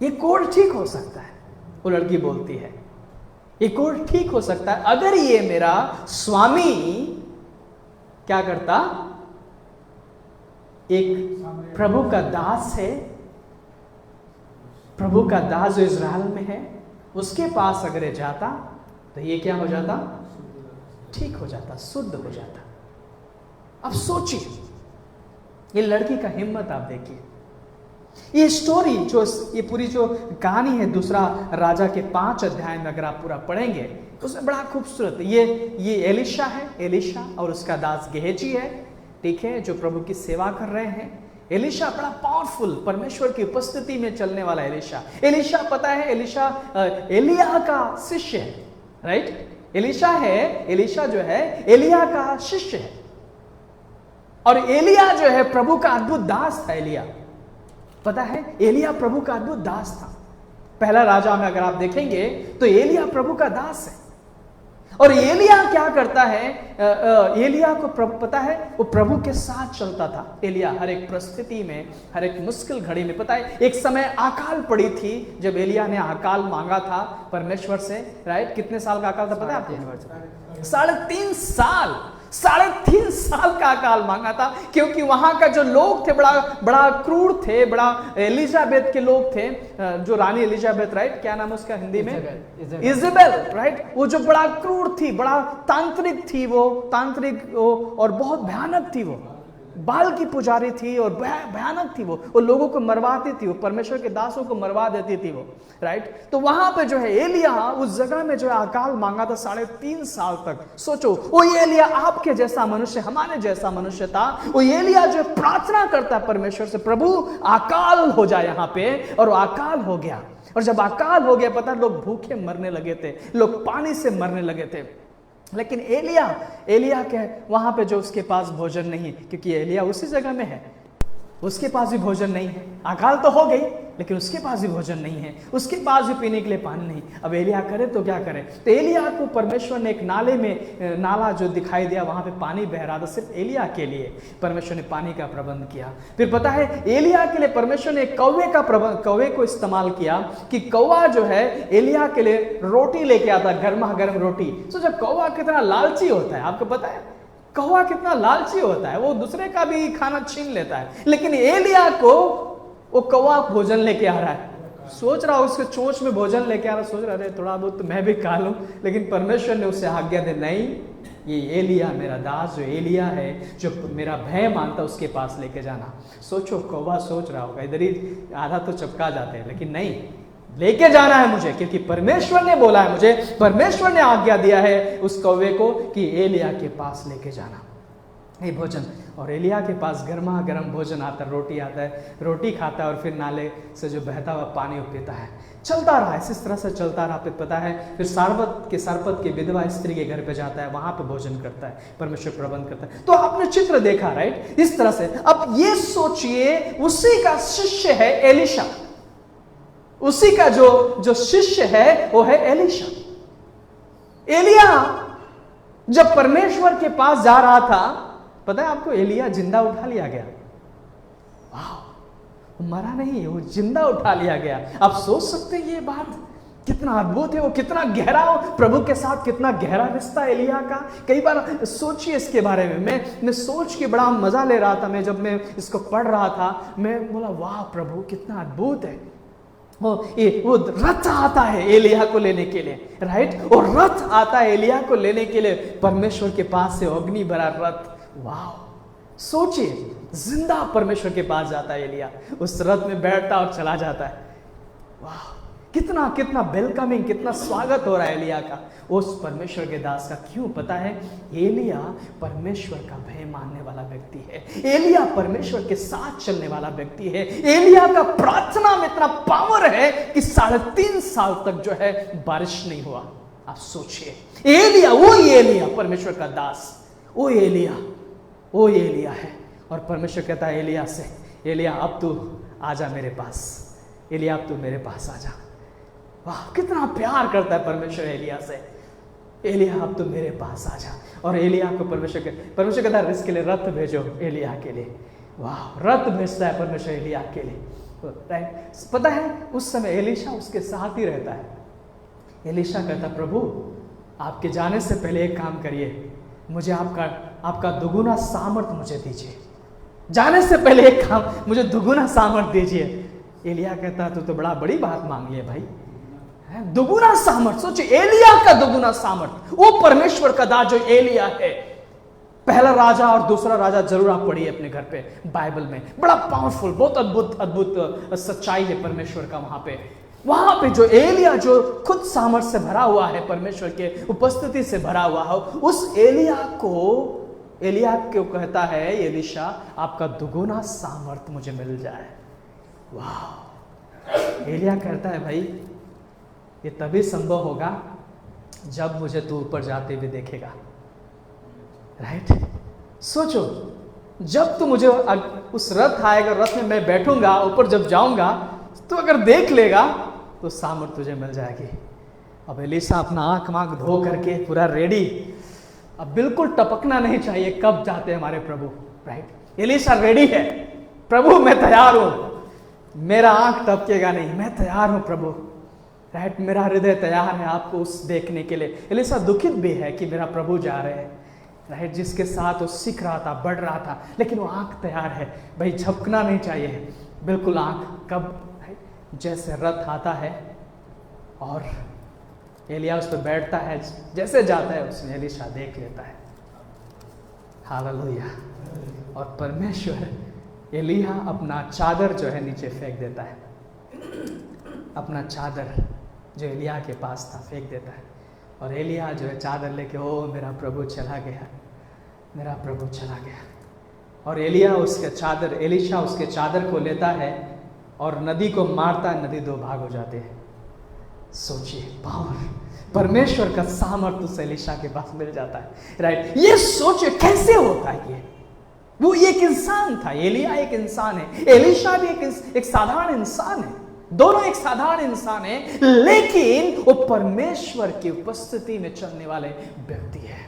ये कोढ़ ठीक हो सकता है, वो लड़की बोलती है, ये कोढ़ ठीक हो सकता है अगर ये मेरा स्वामी क्या करता, एक प्रभु का दास है, प्रभु का दास जो इज़राइल में है, उसके पास अगर ये जाता तो ये क्या हो जाता? ठीक हो जाता, शुद्ध हो जाता। अब सोचिए, ये लड़की का हिम्मत आप देखिए। ये स्टोरी जो, ये पूरी जो कहानी है दूसरा राजा के 5 अध्याय में अगर आप पूरा पढ़ेंगे तो उसमें बड़ा खूबसूरत, ये एलिशा है, एलिशा और उसका दास गेहजी है। ठीक है, जो प्रभु की सेवा कर रहे हैं। एलिशा बड़ा पावरफुल, परमेश्वर की उपस्थिति में चलने वाला एलिशा। एलिशा पता है, एलिशा एलिया का शिष्य है। राइट, एलिशा जो है एलिया का शिष्य है, और एलिया जो है प्रभु का अद्भुत दास था। एलिया पता है, एलिया प्रभु का अद्भुत दास था। पहला राजा में अगर आप देखेंगे तो एलिया प्रभु का दास है। और एलिया क्या करता है? एलिया को प्रभु पता है, वो प्रभु के साथ चलता था। एलिया हर एक परिस्थिति में, हर एक मुश्किल घड़ी में, पता है एक समय अकाल पड़ी थी जब एलिया ने अकाल मांगा था परमेश्वर से। राइट, कितने साल का अकाल था पता है आपको? 3.5 साल, 3.5 साल का अकाल मांगा था, क्योंकि वहां का जो लोग थे बड़ा क्रूर थे, बड़ा एलिजाबेथ के लोग थे, जो रानी एलिजाबेथ, राइट, क्या नाम उसका हिंदी में? इजेबेल। राइट, वो जो बड़ा क्रूर थी, बड़ा तांत्रिक थी, वो तांत्रिक और बहुत भयानक थी वो। बाल की पुजारी थी और भयानक थी वो लोगों को मरवाती थी, वो परमेश्वर के दासों को मरवा देती थी वो, राइट। तो वहां पे जो है एलिया उस जगह में जो है अकाल मांगा था 3.5 साल तक। सोचो, वो एलिया आपके जैसा मनुष्य, हमारे जैसा मनुष्य था। वो एलिया जो प्रार्थना करता है परमेश्वर से, प्रभु अकाल हो जाए यहाँ पे, और वो अकाल हो गया। और जब अकाल हो गया, पता, लोग भूखे मरने लगे थे, लोग पानी से मरने लगे थे। लेकिन एलिया के वहां पे जो उसके पास भोजन नहीं, क्योंकि एलिया उसी जगह में है, उसके पास भी भोजन नहीं है। अकाल तो हो गई, लेकिन उसके पास भी भोजन नहीं है, उसके पास भी पीने के लिए पानी नहीं। अब एलिया करे तो क्या करे? तो एलिया को परमेश्वर ने एक नाले में, नाला जो दिखाई दिया, वहां पे पानी बह रहा था, सिर्फ एलिया के लिए परमेश्वर ने पानी का प्रबंध किया। फिर पता है, एलिया के लिए परमेश्वर ने कौवे को इस्तेमाल किया कि कौवा जो है एलिया के लिए रोटी लेके आता, गर्मा गर्म रोटी। सोचो कौवा कितना लालची होता है, आपको पता है कौवा कितना लालची होता है, वो दूसरे का भी खाना छीन लेता है। लेकिन एलिया को वो कौवा भोजन लेके आ रहा है, सोच रहा उसके चोंच में भोजन लेके आ रहा, सोच रहा अरे थोड़ा बहुत तो मैं भी खा लूं। लेकिन परमेश्वर ने उसे आज्ञा दे, नहीं, ये एलिया मेरा दास जो एलिया है, जो मेरा भय मानता, उसके पास लेके जाना। सोचो कौवा सोच रहा होगा इधर ही आधा तो चपका जाते हैं, लेकिन नहीं, लेके जाना है मुझे, क्योंकि परमेश्वर ने बोला है मुझे, परमेश्वर ने आज्ञा दिया है उस कौवे को कि एलिया के पास लेके जाना ये भोजन। और एलिया के पास गर्मा गर्म भोजन आता है, रोटी आता है, रोटी खाता है, और फिर नाले से जो बहता हुआ पानी वो पीता है। चलता रहा, इस तरह से चलता रहा। फिर पता है, फिर सारपत के विधवा स्त्री के घर पे जाता है, वहां पे भोजन करता है, परमेश्वर प्रबंध करता है। तो आपने चित्र देखा, राइट, इस तरह से। अब ये सोचिए, उसी का शिष्य है एलीशा, उसी का जो शिष्य है वो है एलीशा। एलिया जब परमेश्वर के पास जा रहा था, पता है आपको, एलिया जिंदा उठा लिया गया। वाह, वो मरा नहीं, वो जिंदा उठा लिया गया। आप सोच सकते हैं ये बात कितना अद्भुत है, वो कितना गहरा, प्रभु के साथ कितना गहरा रिश्ता एलिया का। कई बार सोचिए इसके बारे में। मैं सोच के बड़ा मजा ले रहा था, जब मैं इसको पढ़ रहा था, मैं बोला वाह प्रभु कितना अद्भुत है। वो रथ आता है एलिया को लेने के लिए, राइट, और रथ आता है एलिया को लेने के लिए, परमेश्वर के पास से अग्नि भरा रथ। वाह, सोचिए, जिंदा परमेश्वर के पास जाता है एलिया, उस रथ में बैठता और चला जाता है। वाह, कितना कितना वेलकमिंग, कितना स्वागत हो रहा है एलिया का उस परमेश्वर के दास का। क्यों? पता है, एलिया परमेश्वर का भय मानने वाला व्यक्ति है, एलिया परमेश्वर के साथ चलने वाला व्यक्ति है। एलिया का प्रार्थना में इतना पावर है कि 3.5 साल तक जो है बारिश नहीं हुआ। आप सोचिए, एलिया, वो एलिया परमेश्वर का दास, वो एलिया है। और परमेश्वर कहता है एलिया से, एलिया अब तू आजा मेरे पास, एलिया अब तू मेरे पास आजा। वाह, कितना प्यार करता है परमेश्वर एलिया से, एलिया अब तू मेरे पास आजा। और एलिया को परमेश्वर कहता है इसके लिए रथ भेजो एलिया के लिए। वाह, रथ भेजता है परमेश्वर एलिया के लिए, राइट। पता है, उस समय एलीशा उसके साथ ही रहता है। एलीशा कहता, प्रभु आपके जाने से पहले एक काम करिए, मुझे आपका दुगुना सामर्थ मुझे दीजिए, जाने से पहले एक काम, मुझे दुगुना सामर्थ दीजिए। एलिया कहता, तू तो बड़ी बात मांग लिया भाई, दुगुना सामर्थ। सोचिए, एलिया का दुगुना सामर्थ, वो परमेश्वर का दास जो एलिया है। पहला राजा और दूसरा राजा जरूर आप पढ़िए अपने घर पे बाइबल में, बड़ा पावरफुल, बहुत अद्भुत सच्चाई है परमेश्वर का। वहां पे जो एलिया जो खुद सामर्थ्य से भरा हुआ है, परमेश्वर के उपस्थिति से भरा हुआ हो, उस एलिया को कहता है एलीशा, आपका दुगुना सामर्थ मुझे मिल जाए। वाह, एलिया कहता है भाई ये तभी संभव होगा जब मुझे तू ऊपर जाते हुए देखेगा, राइट। सोचो, जब तू मुझे उस रथ आएगा, रथ में मैं बैठूंगा, ऊपर जब जाऊंगा, तो अगर देख लेगा तो सामर्थ तुझे मिल जाएगी। अब एलीशा अपना आंख धो करके पूरा रेडी, अब बिल्कुल टपकना नहीं चाहिए कब जाते हमारे प्रभु, राइट। एलीशा रेडी है, प्रभु मैं तैयार हूं, मेरा आंख टपकेगा नहीं, मैं तैयार हूं प्रभु, राइट। मेरा हृदय तैयार है आपको उस देखने के लिए। एलीशा दुखित भी है कि मेरा प्रभु जा रहे हैं, राइट, जिसके साथ वो सीख रहा था, बढ़ रहा था, लेकिन वो आंख तैयार है भाई, झपकना नहीं चाहिए बिल्कुल आंख। कब? जैसे रथ आता है और एलिया उस पर बैठता है, जैसे जाता है उसमें एलीशा देख लेता है, हालेलुया। और परमेश्वर एलिया अपना चादर जो है नीचे फेंक देता है, अपना चादर जो एलिया के पास था फेंक देता है। और एलिया जो है चादर लेके, ओ मेरा प्रभु चला गया, मेरा प्रभु चला गया। और एलिया उसके चादर, एलिशा उसके चादर को लेता है और नदी को मारता है, नदी 2 भाग हो जाते हैं। सोचिए, पावर, परमेश्वर का सामर्थ्य उस एलिशा के पास मिल जाता है, राइट। ये सोचिए कैसे होता है ये। वो एक इंसान था, एलिया एक इंसान है, एलिशा भी एक साधारण इंसान है, दोनों एक साधारण इंसान है, लेकिन वो परमेश्वर की उपस्थिति में चलने वाले व्यक्ति है।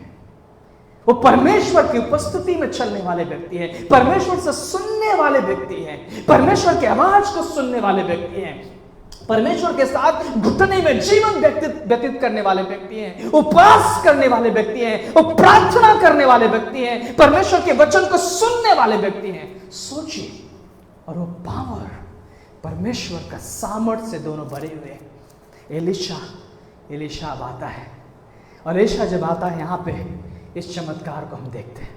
वो परमेश्वर की उपस्थिति में चलने वाले व्यक्ति हैं, परमेश्वर से सुनने वाले व्यक्ति हैं, परमेश्वर की आवाज को सुनने वाले व्यक्ति हैं, परमेश्वर के साथ घुटने में जीवन व्यतीत करने वाले व्यक्ति हैं, उपवास करने वाले व्यक्ति हैं, वो प्रार्थना करने वाले व्यक्ति हैं, परमेश्वर के वचन को सुनने वाले व्यक्ति हैं। सोचिए, और वो पावर, परमेश्वर का सामर्थ्य से दोनों भरे हुए। एलिशा अब आता है, और एलिशा जब आता है यहाँ पे, इस चमत्कार को हम देखते हैं,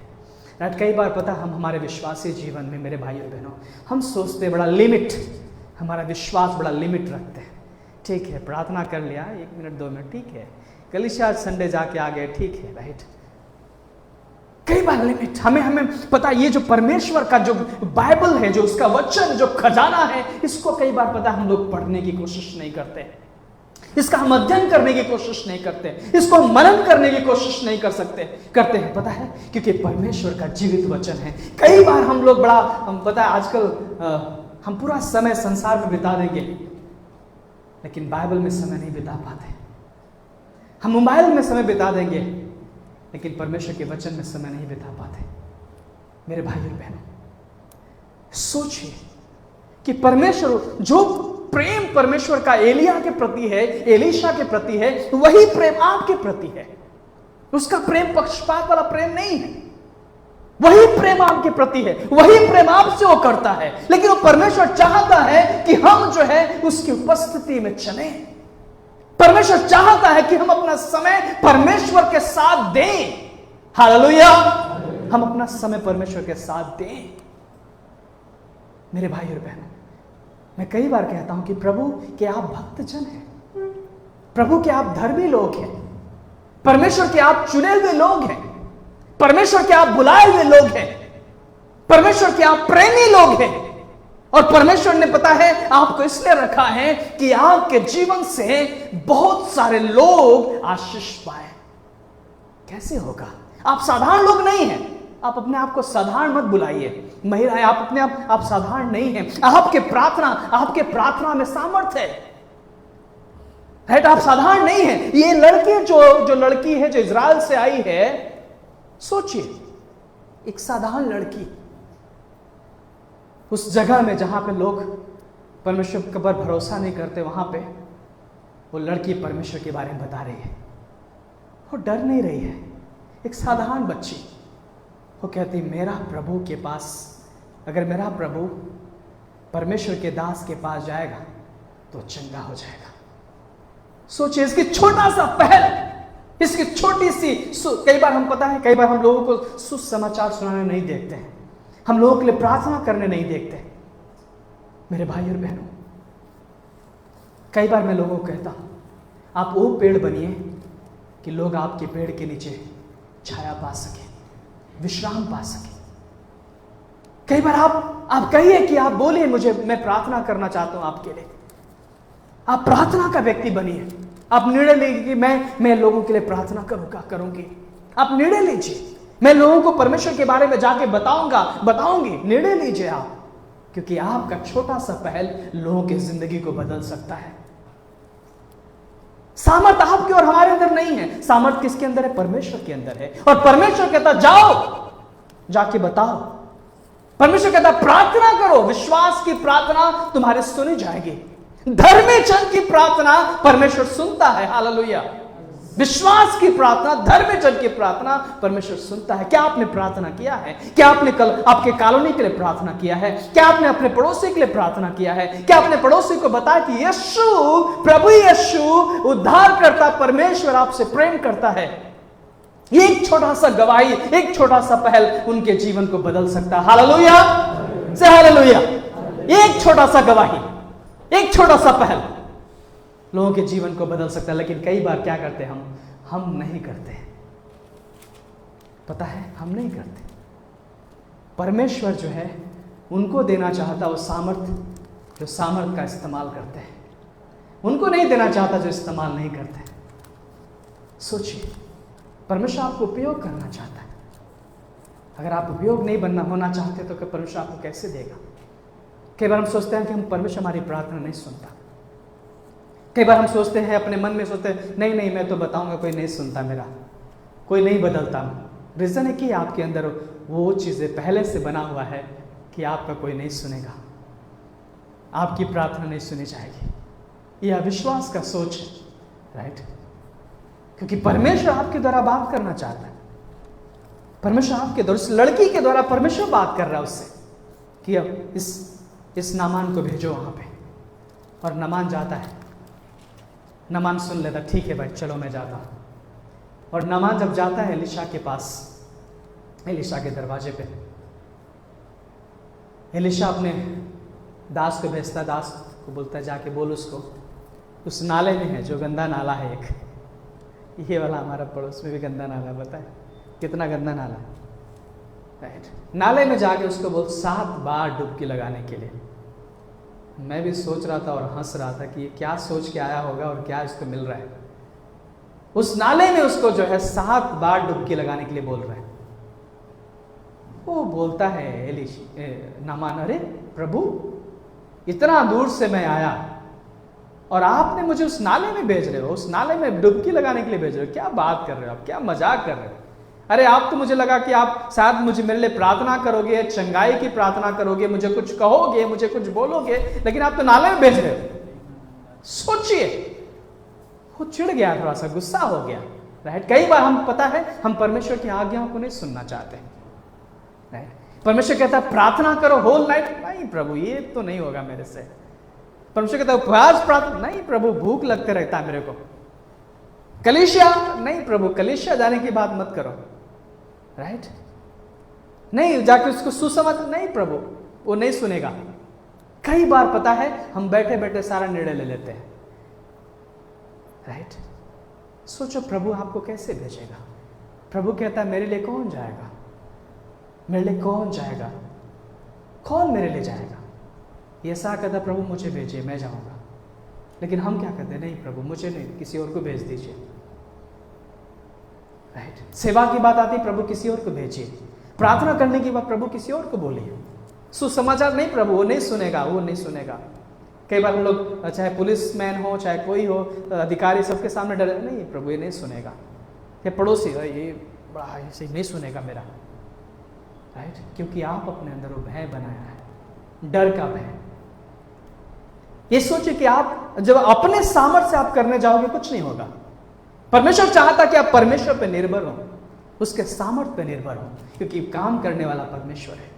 राइट। कई बार पता, हम हमारे विश्वासी जीवन में, मेरे भाई और बहनों, हम सोचते बड़ा लिमिट, हमारा विश्वास बड़ा लिमिट रखते हैं। ठीक है, प्रार्थना कर लिया 1 मिनट 2 मिनट, ठीक है, कलीसिया संडे जाके आ गए, ठीक है, राइट। कई बार लिमिट, हमें पता, ये जो परमेश्वर का जो बाइबल है, जो उसका वचन, जो खजाना है, इसको कई बार पता हम लोग पढ़ने की कोशिश नहीं करते, इसका हम अध्ययन करने की कोशिश नहीं करते, इसको मनन करने की कोशिश नहीं करते हैं, पता है, क्योंकि परमेश्वर का जीवित वचन है। कई बार हम लोग बड़ा, हम पता है आजकल हम पूरा समय संसार में बिता देंगे, लेकिन बाइबल में समय नहीं बिता पाते। हम मोबाइल में समय बिता देंगे, लेकिन परमेश्वर के वचन में समय नहीं बिता पाते। मेरे भाई और बहनों, सोचिए कि परमेश्वर, जो प्रेम परमेश्वर का एलिया के प्रति है, एलिशा के प्रति है, वही प्रेम आपके प्रति है। उसका प्रेम पक्षपात वाला प्रेम नहीं है, वही प्रेम आपके प्रति है, वही प्रेम आपसे वो करता है। लेकिन वो परमेश्वर चाहता है कि हम जो है उसकी उपस्थिति में चलें। परमेश्वर चाहता है कि हम अपना समय परमेश्वर के साथ दें। हालेलुया, हम अपना समय परमेश्वर के साथ दें। मेरे भाई और बहनों, मैं कई बार कहता हूं कि प्रभु के आप भक्तजन हैं, प्रभु के आप धर्मी लोग हैं, परमेश्वर के आप चुने हुए लोग हैं, परमेश्वर के आप बुलाए हुए लोग हैं, परमेश्वर के आप प्रेमी लोग हैं। और परमेश्वर ने पता है आपको इसलिए रखा है कि आपके जीवन से बहुत सारे लोग आशीष पाए। कैसे होगा? आप साधारण लोग नहीं हैं। आप अपने आप को साधारण मत बुलाइए। महिलाएं, आप अपने आप साधारण नहीं हैं। आपके प्रार्थना में सामर्थ्य है, राइट? आप साधारण नहीं हैं। ये लड़की जो लड़की है, जो इजराइल से आई है, सोचिए, एक साधारण लड़की, उस जगह में जहां पे लोग परमेश्वर पर भरोसा नहीं करते, वहां पे वो लड़की परमेश्वर के बारे में बता रही है। वो डर नहीं रही है। एक साधारण बच्ची, वो कहती, मेरा प्रभु के पास, अगर मेरा प्रभु परमेश्वर के दास के पास जाएगा तो चंगा हो जाएगा। सोचिए, इसकी छोटा सा पहल, इसकी छोटी सी, कई बार हम पता है, कई बार हम लोगों को सुसमाचार सुनाने नहीं देखते हैं, हम लोगों के लिए प्रार्थना करने नहीं देखते। मेरे भाई और बहनों, कई बार मैं लोगों को कहता हूं, आप वो पेड़ बनिए कि लोग आपके पेड़ के नीचे छाया पा सके, विश्राम पा सके। कई बार आप कहिए कि आप बोलिए, मैं प्रार्थना करना चाहता हूं आपके लिए। आप प्रार्थना का व्यक्ति बनिए। आप निर्णय लीजिए कि मैं लोगों के लिए प्रार्थना करूंगी। आप निर्णय लीजिए, मैं लोगों को परमेश्वर के बारे में जाके बताऊंगी। निर्णय लीजिए आप, क्योंकि आपका छोटा सा पहल लोगों की जिंदगी को बदल सकता है। सामर्थ आपके और हमारे अंदर नहीं है। सामर्थ किसके अंदर है? परमेश्वर के अंदर है। और परमेश्वर कहता, जाओ, जाके बताओ। परमेश्वर कहता, प्रार्थना करो, विश्वास की प्रार्थना तुम्हारे सुनी जाएगी। धर्मी जन की प्रार्थना परमेश्वर सुनता है। हालेलुया। विश्वास की प्रार्थना, धर्मी जन की प्रार्थना परमेश्वर सुनता है। क्या आपने प्रार्थना किया है? क्या आपने आपके कॉलोनी के लिए प्रार्थना किया है? क्या आपने अपने पड़ोसी के लिए प्रार्थना किया है? क्या आपने पड़ोसी को बताया कि यीशु, प्रभु यीशु उद्धार करता परमेश्वर आपसे प्रेम करता है? एक छोटा सा गवाही, एक छोटा सा पहल उनके जीवन को बदल सकता है। हालेलुया से हालेलुया। एक छोटा सा गवाही, एक छोटा सा पहल लोगों के जीवन को बदल सकता है। लेकिन कई बार क्या करते हैं हम नहीं करते। पता है, हम नहीं करते। परमेश्वर जो है उनको देना चाहता वो सामर्थ्य, जो सामर्थ्य का इस्तेमाल करते हैं, उनको नहीं देना चाहता जो इस्तेमाल नहीं करते। सोचिए, परमेश्वर आपको उपयोग करना चाहता है। अगर आप उपयोग नहीं होना चाहते तो परमेश्वर आपको कैसे देगा? कई बार हम सोचते हैं कि हम परमेश्वर हमारी प्रार्थना नहीं सुनता। कई बार हम सोचते हैं, अपने मन में सोचते हैं, नहीं मैं तो बताऊंगा, कोई नहीं सुनता मेरा, कोई नहीं बदलता। रीजन है कि आपके अंदर वो चीज़ें पहले से बना हुआ है कि आपका कोई नहीं सुनेगा, आपकी प्रार्थना नहीं सुनी जाएगी। यह अविश्वास का सोच है, राइट? क्योंकि परमेश्वर आपके द्वारा बात करना चाहता है। परमेश्वर आपके द्वारा, उस लड़की के द्वारा परमेश्वर बात कर रहा है उससे कि अब इस नामान को भेजो वहां पे। और नामान जाता है, नामान सुन लेता, ठीक है भाई चलो मैं जाता हूं। और नामान जब जाता है एलीशा के पास, एलीशा के दरवाजे पे, एलीशा अपने दास को भेजता, दास को बोलता है जाके बोल उसको उस नाले में है, जो गंदा नाला है एक, ये वाला हमारा पड़ोस में भी गंदा नाला, पता है कितना गंदा नाला है, राइट? नाले में जाके उसको बोल 7 बार डुबकी लगाने के लिए। मैं भी सोच रहा था और हंस रहा था कि ये क्या सोच के आया होगा और क्या इसको मिल रहा है। उस नाले में उसको जो है 7 बार डुबकी लगाने के लिए बोल रहा है। वो बोलता है नामान, अरे प्रभु इतना दूर से मैं आया और आपने मुझे उस नाले में भेज रहे हो, उस नाले में डुबकी लगाने के लिए भेज रहे हो, क्या बात कर रहे हो आप, क्या मजाक कर रहे हो? अरे आप तो, मुझे लगा कि आप शायद मुझे मेरे लिए प्रार्थना करोगे, चंगाई की प्रार्थना करोगे, मुझे कुछ कहोगे, मुझे कुछ बोलोगे, लेकिन आप तो नाले में भेज रहे हो। सोचिए, वो चिढ़ गया, थोड़ा सा गुस्सा हो गया, राइट? कई बार हम, पता है, हम परमेश्वर की आज्ञाओं को नहीं सुनना चाहते, राइट? परमेश्वर कहता है प्रार्थना करो होल नाइट, नहीं प्रभु ये तो नहीं होगा मेरे से। परमेश्वर कहता है उपवास प्रार्थना, नहीं प्रभु भूख लगते रहता है मेरे को। कलीसिया, नहीं प्रभु कलीसिया जाने की बात मत करो, राइट? नहीं जाके उसको सुसमाचार, नहीं प्रभु वो नहीं सुनेगा। कई बार पता है हम बैठे बैठे सारा निर्णय ले लेते हैं, राइट? सोचो प्रभु आपको कैसे भेजेगा? प्रभु कहता है मेरे लिए कौन जाएगा, मेरे लिए कौन जाएगा, कौन मेरे लिए जाएगा? यशायाह कहता प्रभु मुझे भेजिए, मैं जाऊंगा। लेकिन हम क्या कहते हैं, नहीं प्रभु मुझे नहीं, किसी और को भेज दीजिए, राइट? सेवा की बात आती, प्रभु किसी और को भेजिए। प्रार्थना करने की बात, प्रभु किसी और को बोलिए। सुसमाचार, नहीं प्रभु वो नहीं सुनेगा, वो नहीं सुनेगा। कई बार हम लोग, चाहे पुलिस मैन हो, चाहे कोई हो, अधिकारी, सबके सामने डरे, नहीं प्रभु ये नहीं सुनेगा। या पड़ोसी, ये बड़ा ऐसे नहीं सुनेगा मेरा, राइट? क्योंकि आप अपने अंदर वो भय बनाया है, डर का भय। ये सोचिए कि आप जब अपने सामर्थ्य से आप करने जाओगे कुछ नहीं होगा। परमेश्वर चाहता कि आप परमेश्वर पे निर्भर हो, उसके सामर्थ्य पे निर्भर हो, क्योंकि काम करने वाला परमेश्वर है।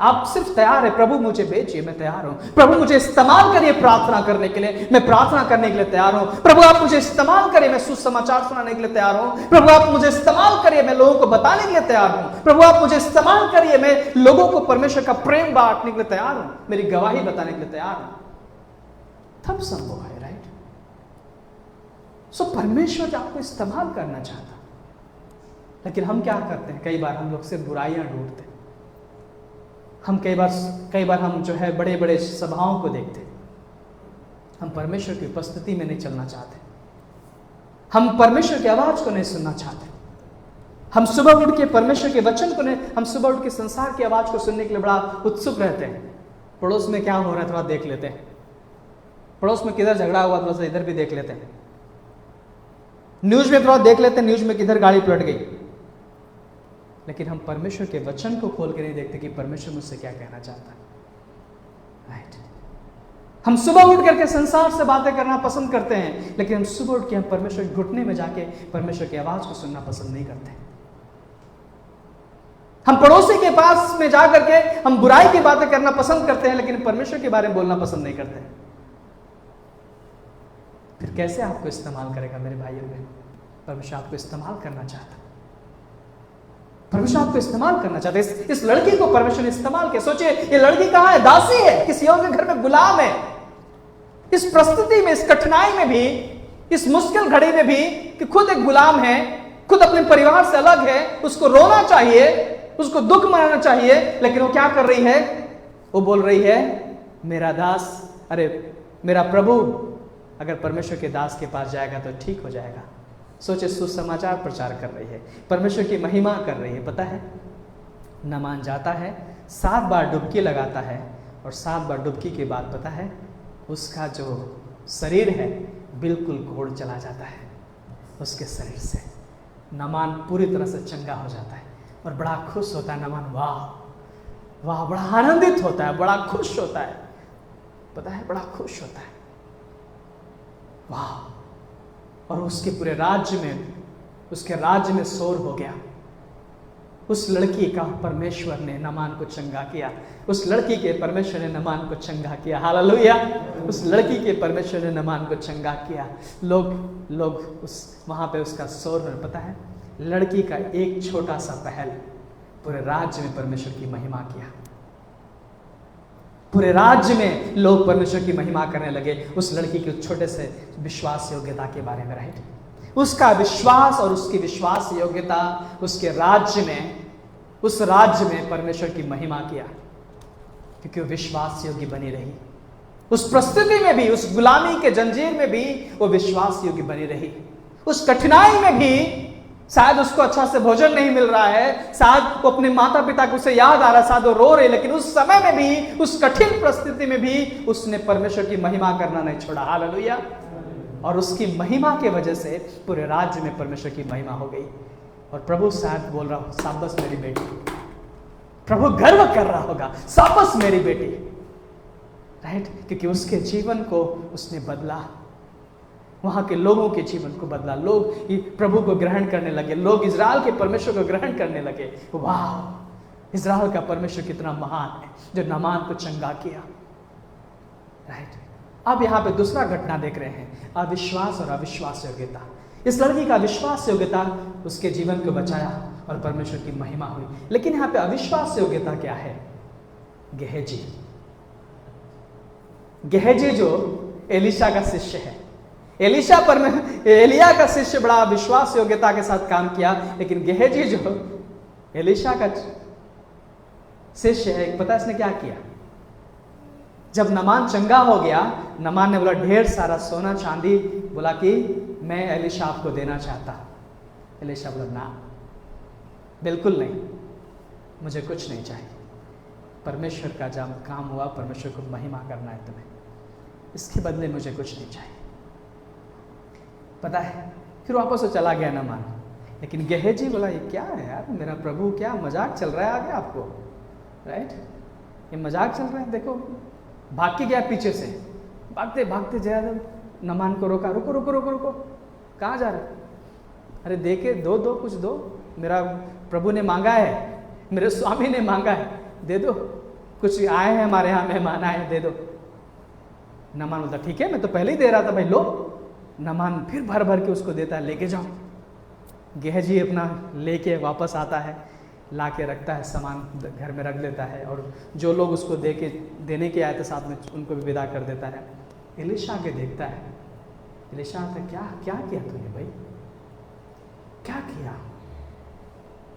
आप सिर्फ तैयार है, प्रभु मुझे भेजिए, मैं तैयार हूं। प्रभु मुझे इस्तेमाल करिए प्रार्थना करने के लिए, मैं प्रार्थना करने के लिए तैयार हूं। प्रभु आप मुझे इस्तेमाल करिए, मैं सुसमाचार सुनाने के लिए तैयार हूं। प्रभु आप मुझे इस्तेमाल करिए, मैं लोगों को बताने के लिए तैयार हूं। प्रभु आप मुझे इस्तेमाल करिए, मैं लोगों को परमेश्वर का प्रेम बांटने के लिए तैयार हूं, मेरी गवाही बताने के लिए तैयार हूं। तब संभव है, राइट? सो परमेश्वर आपको इस्तेमाल करना चाहता, लेकिन हम क्या करते हैं? कई बार हम लोग सिर्फ बुराइयां ढूंढते हैं। हम कई बार हम जो है बड़े बड़े सभाओं को देखते हैं, हम परमेश्वर की उपस्थिति में नहीं चलना चाहते, हम परमेश्वर की आवाज को नहीं सुनना चाहते। हम सुबह उठ के परमेश्वर के वचन को नहीं, हम सुबह उठ के संसार की आवाज को सुनने के लिए बड़ा उत्सुक रहते हैं। पड़ोस में क्या हो रहा है थोड़ा देख लेते हैं, पड़ोस में किधर झगड़ा हुआ थोड़ा सा इधर भी देख लेते हैं, न्यूज में थोड़ा देख लेते हैं, न्यूज में किधर गाड़ी पलट गई। लेकिन हम परमेश्वर के वचन को खोल के नहीं देखते कि परमेश्वर मुझसे क्या कहना चाहता है, राइट? हम सुबह उठ करके संसार से बातें करना पसंद करते हैं, लेकिन हम सुबह उठ के हम परमेश्वर के घुटने में जाके परमेश्वर की आवाज को सुनना पसंद नहीं करते। हम पड़ोसी के पास में जा करके हम बुराई की बातें करना पसंद करते हैं, लेकिन परमेश्वर के बारे में बोलना पसंद नहीं करते। फिर कैसे आपको इस्तेमाल करेगा मेरे भाइयों बहन? परमेश्वर आपको इस्तेमाल करना चाहता, परमेश्वर आपको इस्तेमाल करना चाहते हैं। इस लड़की को परमेश्वर ने इस्तेमाल किया। सोचिए, ये लड़की कहां है? दासी है, किसी और के घर में गुलाम है। इस परिस्थिति में, इस कठिनाई में भी, इस मुश्किल घड़ी में भी, कि खुद एक गुलाम है, खुद अपने परिवार से अलग है, उसको रोना चाहिए, उसको दुख मनाना चाहिए, लेकिन वो क्या कर रही है? वो बोल रही है, मेरा दास, अरे मेरा प्रभु अगर परमेश्वर के दास के पास जाएगा तो ठीक हो जाएगा। सोचे, सुसमाचार प्रचार कर रही है, परमेश्वर की महिमा कर रही है। पता है, नामान जाता है, 7 बार डुबकी लगाता है, और 7 बार डुबकी के बाद पता है, उसका जो शरीर है बिल्कुल कोड़ चला जाता है उसके शरीर से। नामान पूरी तरह से चंगा हो जाता है और बड़ा खुश होता है नामान। वाह वाह, बड़ा आनंदित होता है, बड़ा खुश होता है। पता है, बड़ा खुश होता है। वाह! और उसके पूरे राज्य में, उसके राज्य में शोर हो गया। उस लड़की का परमेश्वर ने नामान को चंगा किया। उस लड़की के परमेश्वर ने नामान को चंगा किया। हालेलुया! उस लड़की के परमेश्वर ने नामान को चंगा किया। लोग उस वहां पे उसका शोर में, पता है, लड़की का एक छोटा सा पहल पूरे राज्य में परमेश्वर की महिमा किया। पूरे राज्य में लोग परमेश्वर की महिमा करने लगे उस लड़की के छोटे से विश्वास योग्यता के बारे में। राइट, उसका विश्वास और उसकी विश्वास योग्यता उसके राज्य में, उस राज्य में परमेश्वर की महिमा किया, क्योंकि वो विश्वास योग्य बनी रही। उस परिस्थिति में भी, उस गुलामी के जंजीर में भी वो विश्वास योग्य बनी रही। उस कठिनाई में भी, शायद उसको अच्छा से भोजन नहीं मिल रहा है, शायद वो अपने माता पिता को उसे याद आ रहा है, शायद वो रो रहे, लेकिन उस समय में भी, उस कठिन परिस्थिति में भी उसने परमेश्वर की महिमा करना नहीं छोड़ा। हालेलुया! और उसकी महिमा के वजह से पूरे राज्य में परमेश्वर की महिमा हो गई। और प्रभु शायद बोल रहा हो, शाबाश मेरी बेटी। प्रभु गर्व कर रहा होगा, शाबाश मेरी बेटी। राइट, क्योंकि उसके जीवन को उसने बदला, वहां के लोगों के जीवन को बदला। लोग प्रभु को ग्रहण करने लगे, लोग इजराइल के परमेश्वर को ग्रहण करने लगे। वाह, इजराइल का परमेश्वर कितना महान है जो नामान को चंगा किया। राइट, अब यहाँ पे दूसरा घटना देख रहे हैं, अविश्वास और अविश्वास योग्यता। इस लड़की का विश्वास योग्यता उसके जीवन को बचाया और परमेश्वर की महिमा हुई। लेकिन यहाँ पे अविश्वास योग्यता क्या है? गेहजी। गेहजी जो एलिशा का शिष्य है। एलिया का शिष्य बड़ा विश्वास योग्यता के साथ काम किया, लेकिन गेहजी जो एलिशा का शिष्य है, पता है इसने क्या किया? जब नामान चंगा हो गया, नामान ने बोला ढेर सारा सोना चांदी, बोला कि मैं एलिशा आपको देना चाहता। एलिशा बोला ना, बिल्कुल नहीं, मुझे कुछ नहीं चाहिए। परमेश्वर का जब काम हुआ, परमेश्वर को महिमा करना है तुम्हें, इसके बदले मुझे कुछ नहीं चाहिए। पता है, फिर वापस वो चला गया नामान। लेकिन गेहजी बोला, ये क्या है यार, मेरा प्रभु, क्या मजाक चल रहा है आगे आपको? राइट, ये मजाक चल रहा है। देखो, भाग के गया पीछे से, भागते भागते जया नामान को रोका, रुको रुको रुको रुको, कहाँ जा रहे? अरे देखे, दो कुछ दो, मेरा प्रभु ने मांगा है, मेरे स्वामी ने मांगा है, दे दो, कुछ आए हैं हमारे यहाँ मेहमान आए हैं, दे दो। नामान बोलता ठीक है, मैं तो पहले ही दे रहा था भाई, लो। नामान फिर भर भर के उसको देता है, लेके जाओ। गेहजी अपना लेके वापस आता है, ला के रखता है, सामान घर में रख लेता है, और जो लोग उसको देने के आए थे साथ में, उनको भी विदा कर देता है। एलिशा के देखता है, एलिशा आता, क्या किया तूने भाई, क्या किया?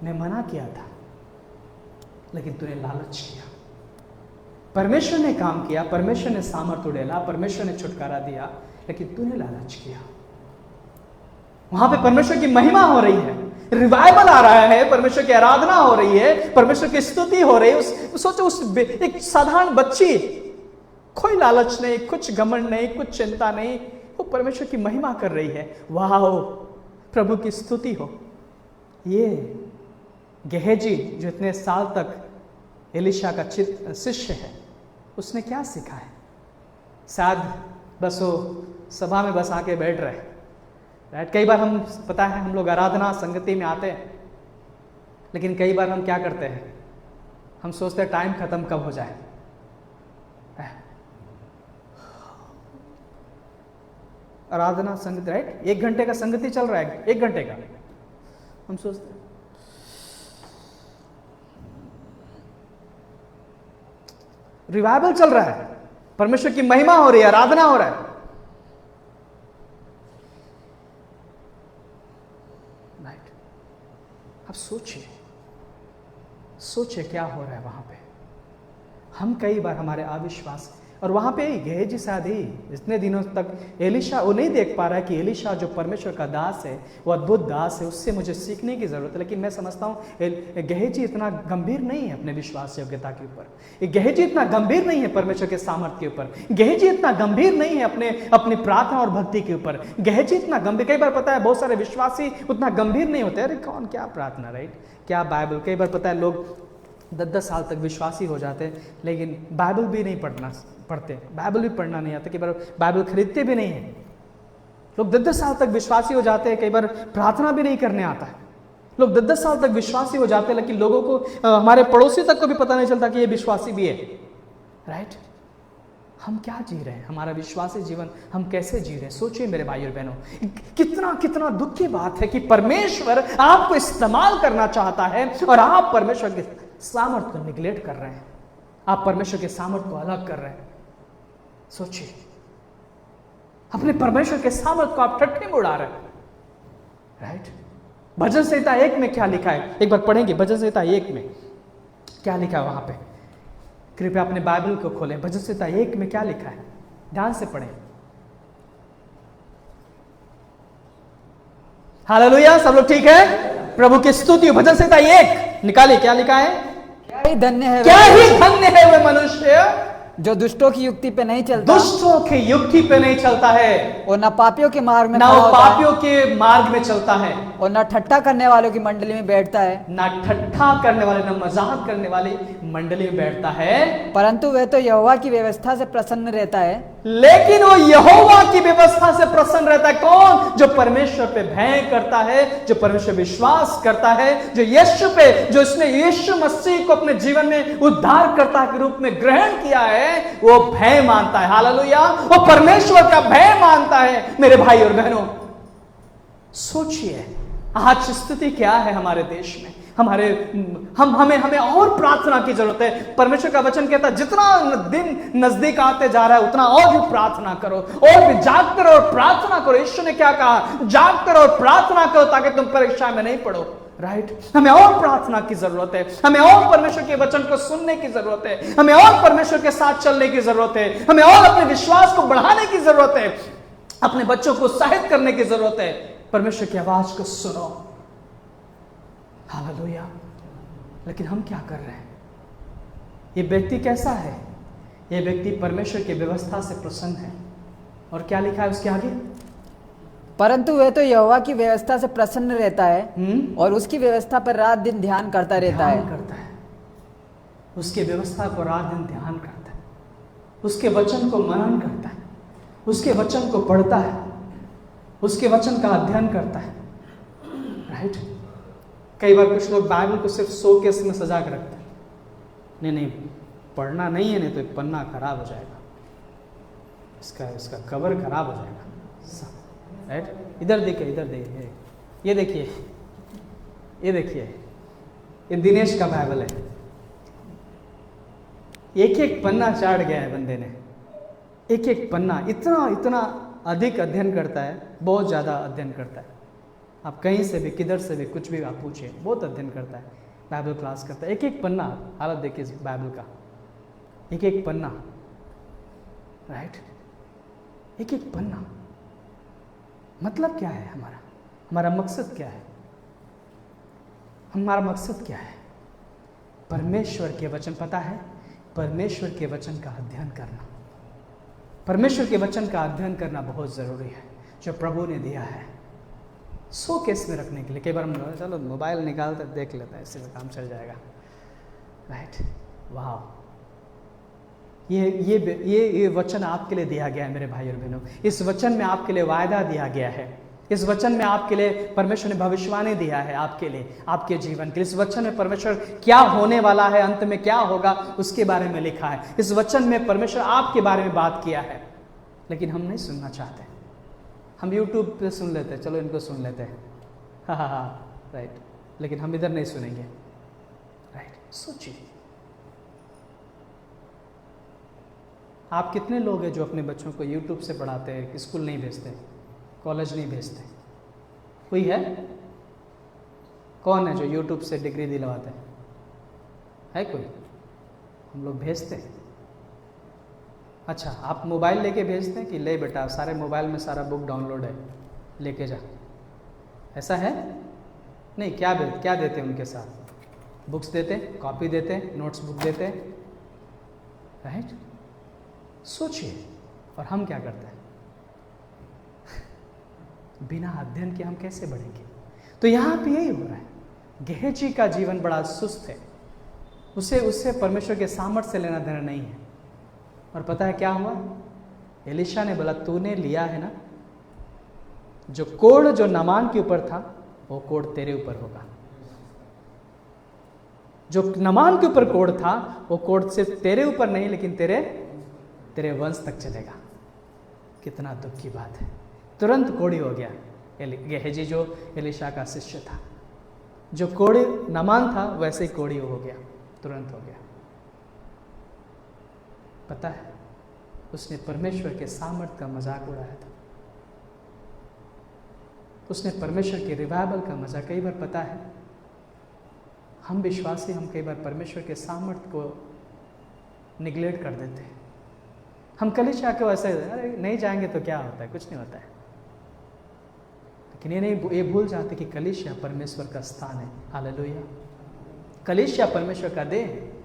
मैं मना किया था, लेकिन तूने लालच किया। परमेश्वर ने काम किया, परमेश्वर ने सामर्थ्य उड़ेला, परमेश्वर ने छुटकारा दिया, लेकिन तूने लालच किया। वहां पे परमेश्वर की महिमा हो रही है, रिवाइवल आ रहा है, परमेश्वर की आराधना हो रही है, परमेश्वर की स्तुति हो रही है। सोचो, उस एक साधारण बच्ची, कोई लालच नहीं, कुछ घमंड नहीं, कुछ चिंता नहीं, वो परमेश्वर की महिमा कर रही है। वाह, प्रभु की स्तुति हो। ये गेहजी जो इतने साल तक एलिशा का शिष्य है, उसने क्या सीखा है? शायद बस वो सभा में बस आके बैठ रहे। राइट, कई बार हम, पता है, हम लोग आराधना संगति में आते हैं, लेकिन कई बार हम क्या करते हैं, हम सोचते हैं टाइम खत्म कब हो जाए। आराधना संगति, राइट, 1 घंटे का संगति चल रहा है, 1 घंटे का, हम सोचते हैं रिवाइवल चल रहा है, परमेश्वर की महिमा हो रही है, आराधना हो रहा है। राइट, अब सोचिए क्या हो रहा है वहां पे। हम कई बार हमारे अविश्वास, और वहां पे गेहजी शादी इतने दिनों तक एलिशा वो नहीं देख पा रहा है कि एलिशा जो परमेश्वर का दास है, वो अद्भुत दास है, उससे मुझे सीखने की जरूरत है। लेकिन मैं समझता हूं गेहजी इतना गंभीर नहीं है अपने विश्वास योग्यता के ऊपर, गेहजी इतना गंभीर नहीं है परमेश्वर के सामर्थ्य के ऊपर, गेहजी इतना गंभीर नहीं है अपनी प्रार्थना और भक्ति के ऊपर, गेहजी इतना गंभीर। कई बार पता है बहुत सारे विश्वासी उतना गंभीर नहीं होते, अरे कौन क्या प्रार्थना, राइट, क्या बाइबल। कई बार पता है लोग 10-10 साल तक विश्वासी हो जाते हैं लेकिन बाइबल भी नहीं पढ़ते, बाइबल भी पढ़ना नहीं आता, कई बार बाइबल खरीदते भी नहीं है। लोग 10-10 साल तक विश्वासी हो जाते हैं, कई बार प्रार्थना भी नहीं करने आता है। लोग 10-10 साल तक विश्वासी हो जाते हैं लेकिन लोगों को, हमारे पड़ोसी तक को भी पता नहीं चलता कि ये विश्वासी भी है। राइट, हम क्या जी रहे हैं, हमारा विश्वासी जीवन हम कैसे जी रहे हैं। सोचिए मेरे भाई और बहनों, कितना दुख की बात है कि परमेश्वर आपको इस्तेमाल करना चाहता है और आप परमेश्वर के सामर्थ्य को निगलेक्ट कर रहे हैं, आप परमेश्वर के सामर्थ्य को अलग कर रहे हैं। सोचिए, अपने परमेश्वर के सामर्थ्य को आप ठट्ठे में उड़ा रहे हैं। राइट, भजन संहिता 1 में क्या लिखा है, एक बार पढ़ेंगे। भजन संहिता 1 में क्या लिखा है वहां पे, कृपया अपने बाइबल को खोलें। भजन संहिता 1 में क्या लिखा है, ध्यान से पढ़ें। हालेलुया, सब लोग ठीक है, प्रभु की स्तुति। भजन संहिता 1 निकालिए, क्या लिखा है, क्या ही धन्य है वे मनुष्य जो दुष्टों की युक्ति पे नहीं चलता, दुष्टों की युक्ति पे नहीं चलता है, और न पापियों के मार्ग में ना वो पापियों के मार्ग में चलता है, और न ठट्ठा करने वालों की मंडली में बैठता है, ना ठट्ठा करने वाले, ना मजाक करने वाली मंडली में बैठता है, परंतु वह तो यहोवा की व्यवस्था से प्रसन्न रहता है। लेकिन वो यहोवा की व्यवस्था से प्रसन्न रहता है। कौन? जो परमेश्वर पे भय करता है, जो परमेश्वर विश्वास करता है, जो यीशु पे, जो इसने यीशु मसीह को अपने जीवन में उद्धारकर्ता के रूप में ग्रहण किया है, वो भय मानता है। हालेलुया, वो परमेश्वर का भय मानता है। मेरे भाई और बहनों, सोचिए आज स्थिति क्या है हमारे देश में। हमें और प्रार्थना की जरूरत है। परमेश्वर का वचन कहता है जितना दिन नजदीक आते जा रहा है उतना और भी प्रार्थना करो, और भी जाग करो और प्रार्थना करो। यीशु ने क्या कहा, जाग करो और प्रार्थना करो ताकि तुम परीक्षा में नहीं पड़ो। राइट, हमें और प्रार्थना की जरूरत है, हमें और परमेश्वर के वचन को सुनने की जरूरत है, हमें और परमेश्वर के साथ चलने की जरूरत है, हमें और अपने विश्वास को बढ़ाने की जरूरत है, अपने बच्चों को उत्साहित करने की जरूरत है। परमेश्वर की आवाज को सुनो। हालेलुया। लेकिन हम क्या कर रहे हैं? ये व्यक्ति कैसा है? ये व्यक्ति परमेश्वर की व्यवस्था से प्रसन्न है। और क्या लिखा है उसके आगे? परंतु वह तो यहोवा की व्यवस्था से प्रसन्न रहता है और उसकी व्यवस्था पर रात दिन ध्यान करता रहता है। उसके व्यवस्था को रात दिन ध्यान करता है, उसके वचन को मनन करता है, उसके वचन को पढ़ता है, उसके वचन का अध्ययन करता है। राइट, कई बार कुछ लोग बाइबल को सिर्फ शोकेस में सजा के रखते हैं। नहीं, पढ़ना नहीं है, नहीं तो पन्ना खराब हो जाएगा, इसका कवर खराब हो जाएगा। राइट, इधर देखिए, ये देखिए, ये दिनेश का बाइबल है। एक पन्ना चाट गया है बंदे ने, एक पन्ना। इतना अधिक अध्ययन करता है, बहुत ज़्यादा अध्ययन करता है। आप कहीं से भी, किधर से भी, कुछ भी आप पूछिए, बहुत अध्ययन करता है, बाइबल क्लास करता है। एक पन्ना, हालत देखिए इस बाइबल का, एक पन्ना। राइट, एक पन्ना। मतलब क्या है हमारा मकसद क्या है? हमारा मकसद क्या है? परमेश्वर के वचन, पता है, परमेश्वर के वचन का अध्ययन करना। परमेश्वर के वचन का अध्ययन करना बहुत ज़रूरी है, जो प्रभु ने दिया है शोकेस में रखने के लिए। कई बार हम चलो मोबाइल निकालते देख लेते हैं, इससे काम चल जाएगा। राइट, वाह, ये वचन आपके लिए दिया गया है मेरे भाई और बहनों। इस वचन में आपके लिए वायदा दिया गया है। इस वचन में आपके लिए परमेश्वर ने भविष्यवाणी दिया है, आपके लिए, आपके जीवन के लिए। इस वचन में परमेश्वर क्या होने वाला है, अंत में क्या होगा, उसके बारे में लिखा है। इस वचन में परमेश्वर आपके बारे में बात किया है, लेकिन हम नहीं सुनना चाहते। हम यूट्यूब पे सुन लेते हैं, चलो इनको सुन लेते हैं, हाँ, राइट, लेकिन हम इधर नहीं सुनेंगे। राइट, सोचिए, आप कितने लोग हैं जो अपने बच्चों को यूट्यूब से पढ़ाते हैं, स्कूल नहीं भेजते, कॉलेज नहीं भेजते? कोई है? कौन है जो यूट्यूब से डिग्री दिलवाते हैं? है कोई? हम लोग भेजते हैं। अच्छा, आप मोबाइल लेके भेजते हैं कि ले बेटा सारे मोबाइल में सारा बुक डाउनलोड है, लेके जा, ऐसा है? नहीं, क्या देते हैं उनके साथ? बुक्स देते हैं, कॉपी देते हैं, नोट्स बुक देते हैं, राइट? सोचिए। और हम क्या करते हैं? बिना अध्ययन के हम कैसे बढ़ेंगे? तो यहाँ पे यही हो रहा है। गेहजी का जीवन बड़ा सुस्त है, उससे परमेश्वर के सामर्थ्य से लेना देना नहीं है। और पता है क्या हुआ? एलिशा ने बोला तूने लिया है ना, जो कोड़ जो नामान के ऊपर था वो कोड़ तेरे ऊपर होगा। जो नामान के ऊपर कोड़ था वो कोड़ सिर्फ तेरे ऊपर नहीं लेकिन तेरे वंश तक चलेगा। कितना दुख की बात है। तुरंत कोड़ी हो गया। गेहजी जो एलिशा का शिष्य था, जो कोड़ी नामान था वैसे ही कोड़ी हो गया, तुरंत हो गया। पता है, उसने परमेश्वर के सामर्थ्य का मजाक उड़ाया था। उसने परमेश्वर के रिवाइवल का मजाक, कई बार पता है हम विश्वासी, हम कई बार परमेश्वर के सामर्थ्य को निगलेक्ट कर देते हैं। हम कलीसिया को ऐसे, अरे नहीं जाएंगे तो क्या होता है, कुछ नहीं होता है। लेकिन ये भूल जाते कि कलीसिया परमेश्वर का स्थान है। हालेलुया। कलीसिया परमेश्वर का देह है।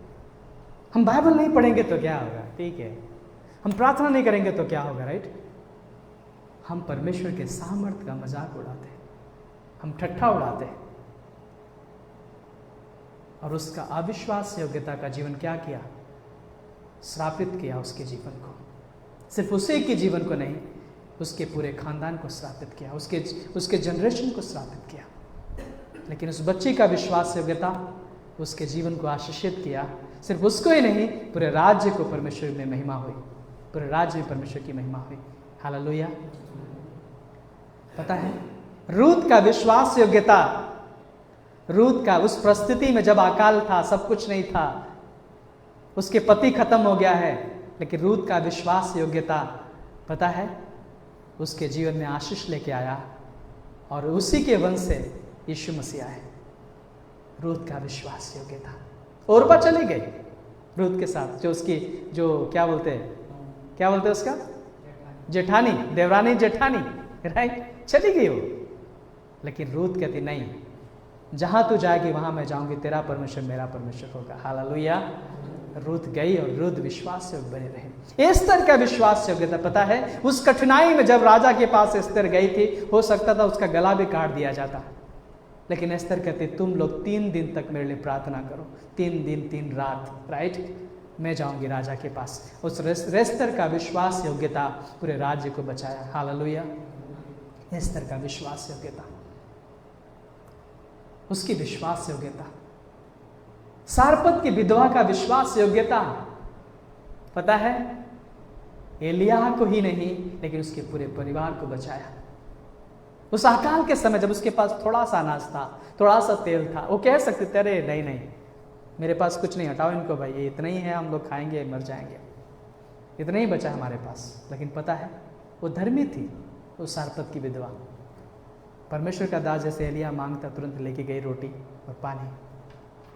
हम बाइबल नहीं पढ़ेंगे तो क्या होगा, ठीक है। हम प्रार्थना नहीं करेंगे तो क्या होगा, राइट। हम परमेश्वर के सामर्थ्य का मजाक उड़ाते हैं, हम ठट्ठा उड़ाते हैं। और उसका अविश्वास योग्यता का जीवन क्या किया? श्रापित किया उसके जीवन को। सिर्फ उसी के जीवन को नहीं, उसके पूरे खानदान को श्रापित किया, उसके जनरेशन को श्रापित किया। लेकिन उस बच्चे का विश्वास योग्यता उसके जीवन को आशीषित किया। सिर्फ उसको ही नहीं, पूरे राज्य को परमेश्वर में महिमा हुई, पूरे राज्य में परमेश्वर की महिमा हुई। हालेलुया। पता है, रूत का विश्वास योग्यता, रूत का उस परिस्थिति में जब अकाल था, सब कुछ नहीं था, उसके पति खत्म हो गया है, लेकिन रूत का विश्वास योग्यता पता है उसके जीवन में आशीष लेके आया। और उसी के वंश से यीशु मसीह आए। रूत का विश्वास योग्यता। ओरपा चली गई रूत के साथ, जो उसकी जो क्या बोलते हैं उसका जेठानी, देवरानी जेठानी, राइट, चली गई वो। लेकिन रूत कहती नहीं, जहां तू जाएगी वहां मैं जाऊंगी, तेरा परमेश्वर मेरा परमेश्वर होगा। हालेलुया। रूत गई और रूत विश्वास योग्य बने रहे। एस्तर का विश्वास योग्यता पता है, उस कठिनाई में जब राजा के पास एस्तर गई थी, हो सकता था उसका गला भी काट दिया जाता, लेकिन एस्तर कहती तुम लोग 3 दिन तक मेरे लिए प्रार्थना करो, 3 दिन 3 रात, राइट, मैं जाऊंगी राजा के पास। उस एस्तर का विश्वास योग्यता पूरे राज्य को बचाया। हालेलुया। एस्तर का विश्वास योग्यता, उसकी विश्वास योग्यता। सारपत की विधवा का विश्वास योग्यता पता है, एलिया को ही नहीं लेकिन उसके पूरे परिवार को बचाया। उस अकाल के समय जब उसके पास थोड़ा सा अनाज था, थोड़ा सा तेल था, वो कह सकते थे अरे नहीं मेरे पास कुछ नहीं, हटाओ इनको भाई, ये इतना ही है, हम लोग खाएंगे मर जाएंगे, इतना ही बचा हमारे पास। लेकिन पता है वो धर्मी थी, वो सारपत की विधवा। परमेश्वर का दास जैसे एलिया मांगता तुरंत लेके गई रोटी और पानी।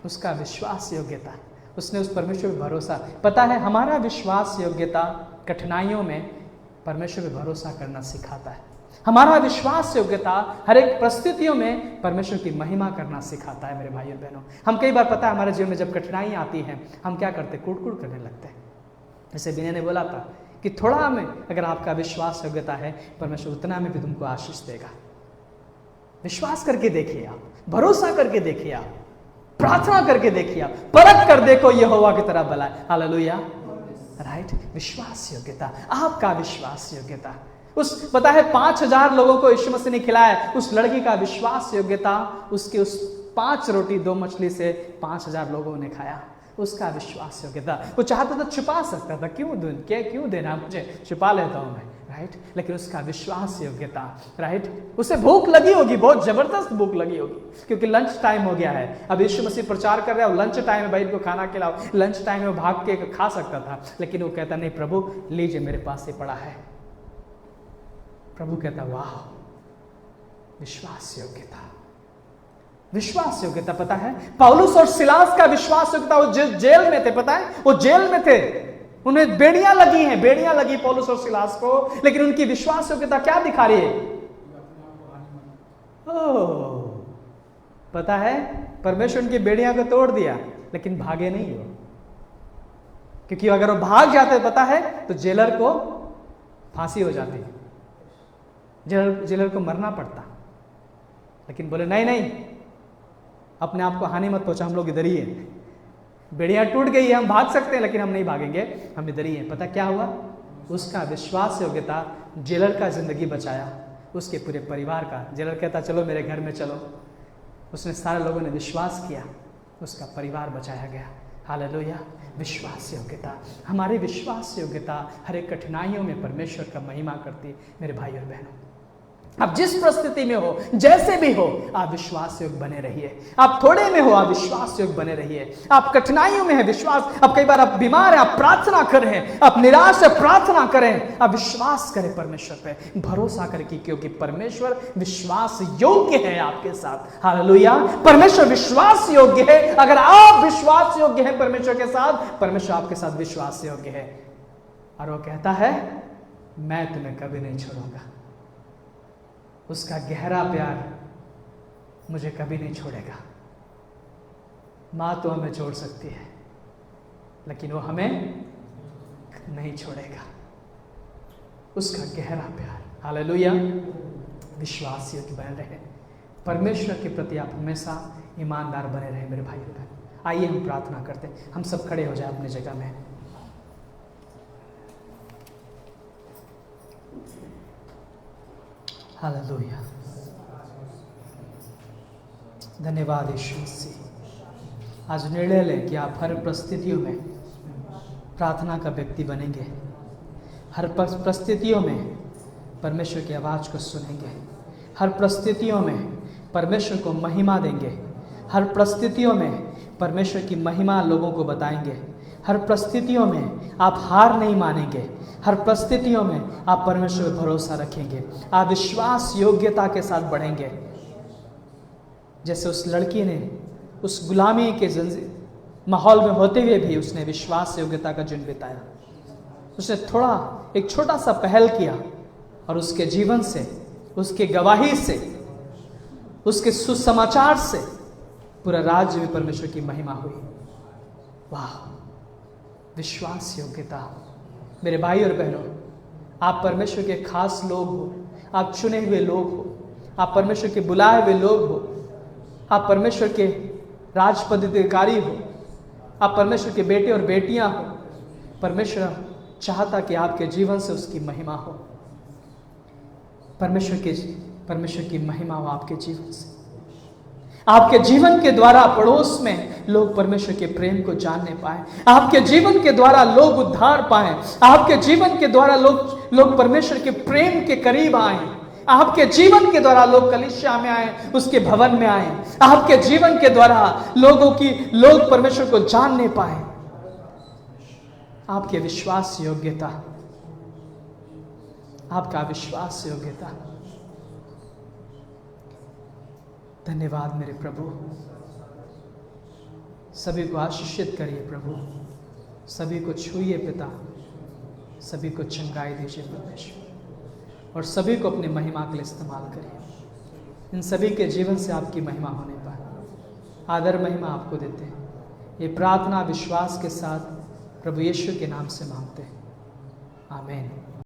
उसका विश्वास योग्यता, उसने उस परमेश्वर पर भरोसा। पता है हमारा विश्वास योग्यता कठिनाइयों में परमेश्वर पर भरोसा करना सिखाता है। हमारा विश्वास योग्यता हर एक परिस्थितियों में परमेश्वर की महिमा करना सिखाता है। मेरे भाइयों बहनों, हम कई बार पता है हमारे जीवन में जब कठिनाई आती है हम क्या करते, कुड़कुड़ करने लगते हैं। जैसे विनय ने बोला था कि थोड़ा में अगर आपका विश्वास योग्यता है, परमेश्वर उतना में भी तुमको आशीष देगा। विश्वास करके देखिए आप, भरोसा करके देखिए आप, प्रार्थना करके देखिए आप, परख कर देखो यहोवा की तरह भला है। Hallelujah, right. विश्वास योग्यता, आपका विश्वास योग्यता। उस पता है 5000 लोगों को यीशु मसीह ने खिलाया, उस लड़की का विश्वास योग्यता, उसके उस 5 रोटी 2 मछली से 5000 लोगों ने खाया। उसका विश्वास योग्यता। वो चाहता था छुपा सकता था, क्यों देना मुझे, छुपा लेता हूं मैं, राइट। लेकिन उसका विश्वास योग्यता, राइट। उसे भूख लगी होगी, बहुत जबरदस्त भूख लगी होगी, क्योंकि लंच टाइम हो गया है। अब यीशु मसीह प्रचार कर रहा है, लंच टाइम में भाई को खाना खिलाओ, लंच टाइम में भाग के खा सकता था, लेकिन वो कहता नहीं प्रभु लीजिए मेरे पास ये पड़ा है। प्रभु कहता वाह, विश्वास योग्यता, विश्वास योग्यता। पता है पौलुस और सिलास का विश्वास योग्यता, वो जेल में थे, पता है वो जेल में थे, उन्हें बेड़ियां लगी हैं, बेड़ियां लगी पौलुस और सिलास को, लेकिन उनकी विश्वास योग्यता क्या दिखा रही है? ओह, पता है परमेश्वर उनकी बेड़ियां को तोड़ दिया, लेकिन भागे नहीं हो, क्योंकि अगर वो भाग जाते पता है तो जेलर को फांसी हो जाती, जेलर को मरना पड़ता। लेकिन बोले नहीं नहीं, अपने आप को हानि मत पहुंचा, हम लोग इधर ही है, बेड़ियां टूट गई है, हम भाग सकते हैं लेकिन हम नहीं भागेंगे, हम इधर ही हैं। पता क्या हुआ? उसका विश्वास योग्यता जेलर का जिंदगी बचाया, उसके पूरे परिवार का। जेलर कहता चलो मेरे घर में चलो, उसने सारे लोगों ने विश्वास किया, उसका परिवार बचाया गया। हालेलुया, विश्वास योग्यता। हमारी विश्वास योग्यता हर एक कठिनाइयों में परमेश्वर का महिमा करती। मेरे भाई और बहनों, आप जिस परिस्थिति में हो, जैसे भी हो, आप विश्वास योग्य बने रहिए। आप थोड़े में हो, आप विश्वास योग्य बने रहिए। आप कठिनाइयों में है, विश्वास, अब कई बार आप बीमार हैं, आप प्रार्थना करें, आप निराश है, प्रार्थना करें, आप विश्वास करें परमेश्वर पे, भरोसा करें, क्योंकि परमेश्वर विश्वास योग्य है आपके साथ। हालेलुया, परमेश्वर विश्वास योग्य है। अगर आप विश्वास योग्य हैं परमेश्वर के साथ, परमेश्वर आपके साथ विश्वास योग्य है। और वो कहता है मैं तुम्हें कभी नहीं छोड़ूंगा। उसका गहरा प्यार मुझे कभी नहीं छोड़ेगा। माँ तो हमें छोड़ सकती है, लेकिन वो हमें नहीं छोड़ेगा। उसका गहरा प्यार, हालेलुया। विश्वास योग्य बने रहे, परमेश्वर के प्रति आप हमेशा ईमानदार बने रहे मेरे भाई बहन। आइए हम प्रार्थना करते हैं, हम सब खड़े हो जाए अपनी जगह में। हालेलुया, धन्यवाद यीशु मसीह। आज निर्णय लें कि आप हर परिस्थितियों में प्रार्थना का व्यक्ति बनेंगे, हर परिस्थितियों में परमेश्वर की आवाज़ को सुनेंगे, हर परिस्थितियों में परमेश्वर को महिमा देंगे, हर परिस्थितियों में परमेश्वर की महिमा लोगों को बताएंगे, हर परिस्थितियों में आप हार नहीं मानेंगे, हर परिस्थितियों में आप परमेश्वर पर भरोसा रखेंगे, आप विश्वास योग्यता के साथ बढ़ेंगे। जैसे उस लड़की ने उस गुलामी के माहौल में होते हुए भी उसने विश्वास योग्यता का दिन बिताया। उसने एक छोटा सा पहल किया और उसके जीवन से, उसके गवाही से, उसके सुसमाचार से पूरा राज्य में परमेश्वर की महिमा हुई। वाह, विश्वास योग्यता। मेरे भाई और बहनों, आप परमेश्वर के खास लोग हो, आप चुने हुए लोग हो, आप परमेश्वर के बुलाए हुए लोग हो, आप परमेश्वर के राजपदाधिकारी हो, आप परमेश्वर के बेटे और बेटियां हो। परमेश्वर चाहता कि आपके जीवन से उसकी महिमा हो, परमेश्वर की महिमा हो आपके जीवन से। आपके जीवन के द्वारा पड़ोस में लोग परमेश्वर के प्रेम को जानने पाए, आपके जीवन के द्वारा लोग उद्धार पाए, आपके जीवन के द्वारा लोग परमेश्वर के प्रेम के करीब आए, आपके जीवन के द्वारा लोग कलीसिया में आए, उसके भवन में आए, आपके जीवन के द्वारा लोग परमेश्वर को जानने पाए। आपके विश्वास योग्यता, आपका विश्वास योग्यता। धन्यवाद मेरे प्रभु, सभी को आशीषित करिए प्रभु, सभी को छूइए पिता, सभी को चंगाई दीजिए परमेश्वर, और सभी को अपनी महिमा के लिए इस्तेमाल करिए। इन सभी के जीवन से आपकी महिमा होने पर आदर महिमा आपको देते हैं। ये प्रार्थना विश्वास के साथ प्रभु यीशु के नाम से मांगते हैं, आमीन।